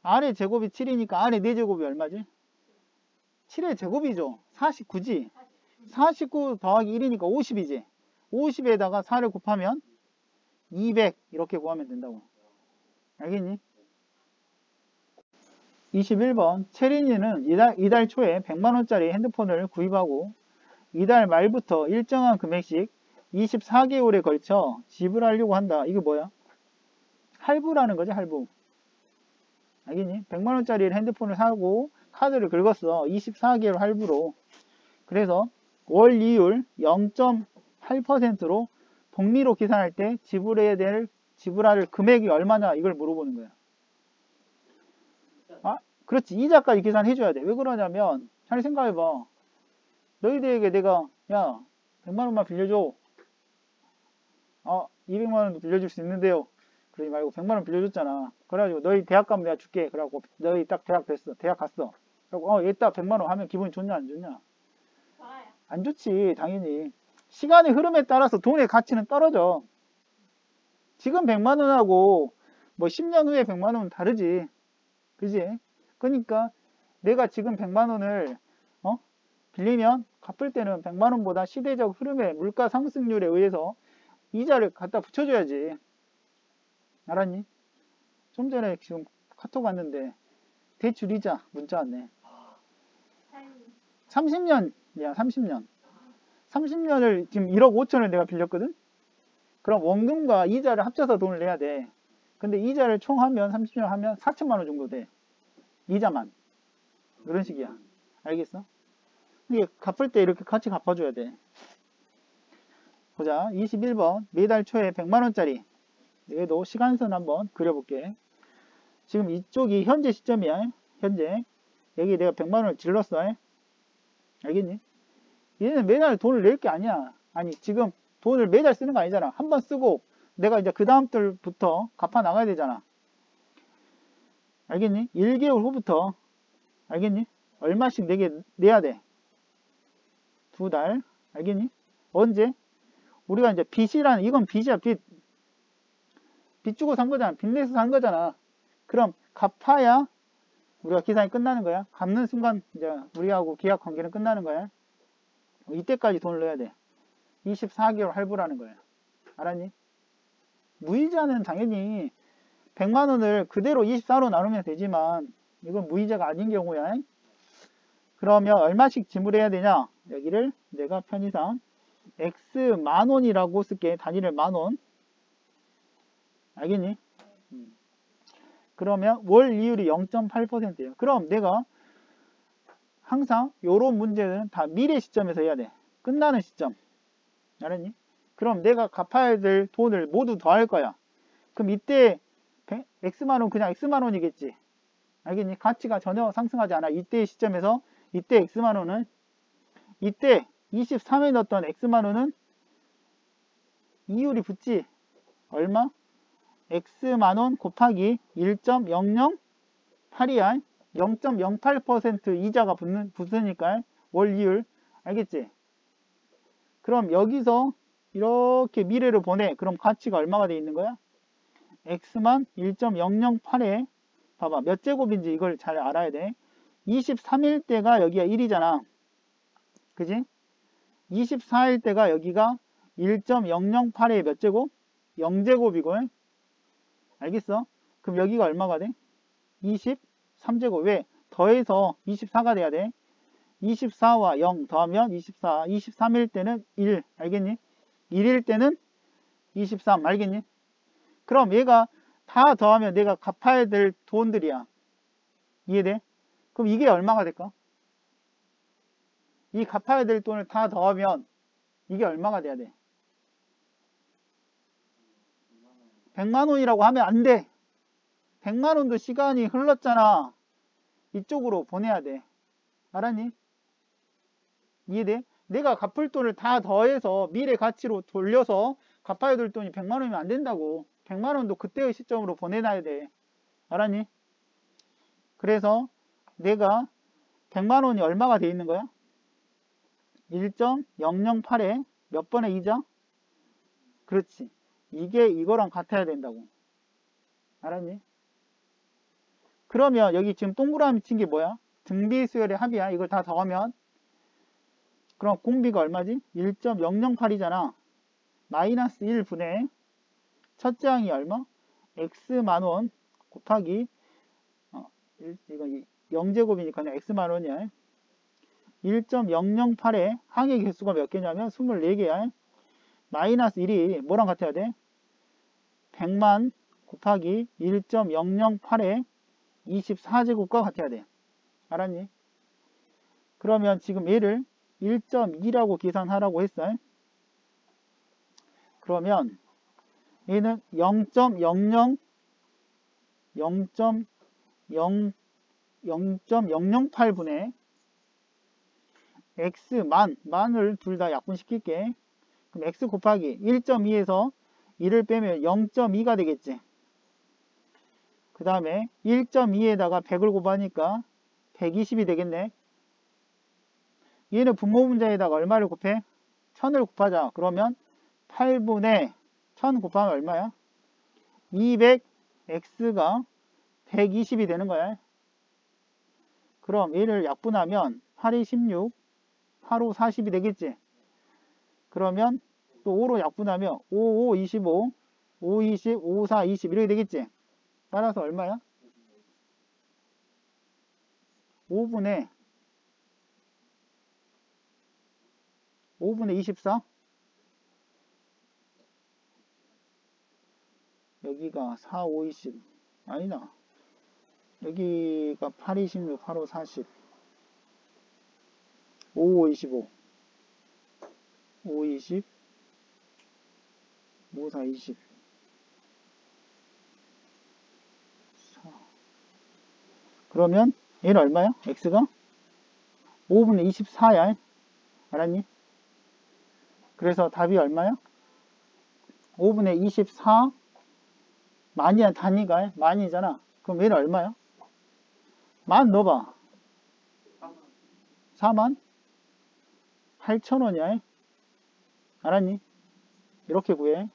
[SPEAKER 1] R의 제곱이 7이니까 R의 4제곱이 얼마지? 7의 제곱이죠. 49지. 49 더하기 1이니까 50이지. 50에다가 4를 곱하면 200 이렇게 구하면 된다고. 알겠니? 21번 채린이는 이달 초에 100만원짜리 핸드폰을 구입하고 이달 말부터 일정한 금액씩 24개월에 걸쳐 지불하려고 한다. 이게 뭐야? 할부라는 거지, 할부. 알겠니? 100만원짜리 핸드폰을 사고 카드를 긁었어. 24개월 할부로. 그래서 월 이율 0.8%로 복리로 계산할 때 지불할 금액이 얼마냐 이걸 물어보는 거야. 아, 그렇지. 이자까지 계산해줘야 돼. 왜 그러냐면 잘 생각해봐. 너희들에게 내가 야 100만원만 빌려줘. 200만원도 빌려줄 수 있는데요. 그러지 말고 100만원 빌려줬잖아. 그래가지고 너희 대학 가면 내가 줄게. 그래갖고 너희 딱 대학 됐어. 대학 갔어. 그래갖고 얘 딱 100만원 하면 기분이 좋냐 안 좋냐?
[SPEAKER 2] 좋아요.
[SPEAKER 1] 안 좋지 당연히. 시간의 흐름에 따라서 돈의 가치는 떨어져. 지금 100만원하고 뭐 10년 후에 100만원은 다르지. 그지? 그러니까 내가 지금 100만원을 빌리면 갚을 때는 100만원보다 시대적 흐름에 물가 상승률에 의해서 이자를 갖다 붙여줘야지. 알았니? 좀 전에 지금 카톡 왔는데 대출 이자 문자 왔네. 30년이야 30년. 30년을 지금 1억 5천을 내가 빌렸거든? 그럼 원금과 이자를 합쳐서 돈을 내야 돼. 근데 이자를 총 하면 30년 하면 4천만원 정도 돼. 이자만. 그런 식이야. 알겠어? 이게 갚을 때 이렇게 같이 갚아줘야 돼. 보자. 21번. 매달 초에 100만원짜리. 얘도 시간선 한번 그려볼게. 지금 이쪽이 현재 시점이야. 현재. 여기 내가 100만원을 질렀어. 알겠니? 얘는 매달 돈을 낼 게 아니야. 아니, 지금 돈을 매달 쓰는 거 아니잖아. 한 번 쓰고 내가 이제 그 다음 달부터 갚아 나가야 되잖아. 알겠니? 1개월 후부터. 알겠니? 얼마씩 내야 돼. 2달. 알겠니? 언제? 우리가 이제 빚이라는, 이건 빚이야, 빚. 빚 주고 산 거잖아. 빚 내서 산 거잖아. 그럼 갚아야 우리가 계산이 끝나는 거야. 갚는 순간 이제 우리하고 계약 관계는 끝나는 거야. 이때까지 돈을 넣어야 돼. 24개월 할부라는 거야. 알았니? 무이자는 당연히 100만원을 그대로 24로 나누면 되지만 이건 무이자가 아닌 경우야. 그러면 얼마씩 지불해야 되냐? 여기를 내가 편의상 X 만원이라고 쓸게. 단위를 만원. 알겠니? 그러면 월 이율이 0.8%예요. 그럼 내가 항상 요런 문제는 다 미래 시점에서 해야 돼. 끝나는 시점. 알았니? 그럼 내가 갚아야 될 돈을 모두 더할 거야. 그럼 이때 X만원 그냥 X만원이겠지. 알겠니? 가치가 전혀 상승하지 않아. 이때의 시점에서 이때 X만원은 이때 23에 넣었던 X만원은 이율이 붙지. 얼마? X만원 곱하기 1.008이야. 0.08% 이자가 붙으니까 월 이율. 알겠지? 그럼 여기서 이렇게 미래로 보내. 그럼 가치가 얼마가 돼 있는 거야? X만 1.008에 봐봐. 몇 제곱인지 이걸 잘 알아야 돼. 23일 때가 여기가 1이잖아. 그지? 24일 때가 여기가 1.008에 몇 제곱? 0제곱이고. 알겠어? 그럼 여기가 얼마가 돼? 23제곱. 왜? 더해서 24가 돼야 돼. 24와 0 더하면 24. 23일 때는 1. 알겠니? 1일 때는 23. 알겠니? 그럼 얘가 다 더하면 내가 갚아야 될 돈들이야. 이해돼? 그럼 이게 얼마가 될까? 이 갚아야 될 돈을 다 더하면 이게 얼마가 돼야 돼? 100만원이라고 하면 안 돼. 100만원도 시간이 흘렀잖아. 이쪽으로 보내야 돼. 알았니? 이해돼? 내가 갚을 돈을 다 더해서 미래 가치로 돌려서 갚아야 될 돈이 100만원이면 안 된다고. 100만원도 그때의 시점으로 보내놔야 돼. 알았니? 그래서 내가 100만원이 얼마가 돼 있는 거야? 1.008에 몇 번의 이자? 그렇지. 이게 이거랑 같아야 된다고. 알았니? 그러면 여기 지금 동그라미 친 게 뭐야? 등비 수열의 합이야. 이걸 다 더하면 그럼 공비가 얼마지? 1.008이잖아. 마이너스 1분의 첫째 항이 얼마? X만원 곱하기 이거 0제곱이니까 X만원이야. 1.008에 항의 개수가 몇 개냐면 24개야. 마이너스 1이 뭐랑 같아야 돼? 100만 곱하기 1.008의 24제곱과 같아야 돼. 알았니? 그러면 지금 얘를 1.2라고 계산하라고 했어. 그러면 얘는 0.008분의 x만을 둘 다 약분시킬게. 그럼 x 곱하기 1.2에서 2를 빼면 0.2가 되겠지. 그 다음에 1.2에다가 100을 곱하니까 120이 되겠네. 얘는 분모 분자에다가 얼마를 곱해? 1000을 곱하자. 그러면 8분의 1000 곱하면 얼마야? 200x가 120이 되는 거야. 그럼 얘를 약분하면 8이 16, 8호 40이 되겠지. 그러면 또 5로 약분하면 5, 5, 25, 5, 20, 5, 4, 20 이렇게 되겠지. 따라서 얼마야? 5분의 24? 여기가 4, 5, 20 아니다. 여기가 8, 26, 8, 5, 40 5, 5, 25 5, 20 5, 4, 20 4. 그러면 얘는 얼마야? x가 5분의 24야. 알았니? 그래서 답이 얼마야? 5분의 24 만이야. 단위가 만이잖아. 그럼 얘는 얼마야? 만 넣어봐. 4만 8천원이야. 알았니? 이렇게 구해.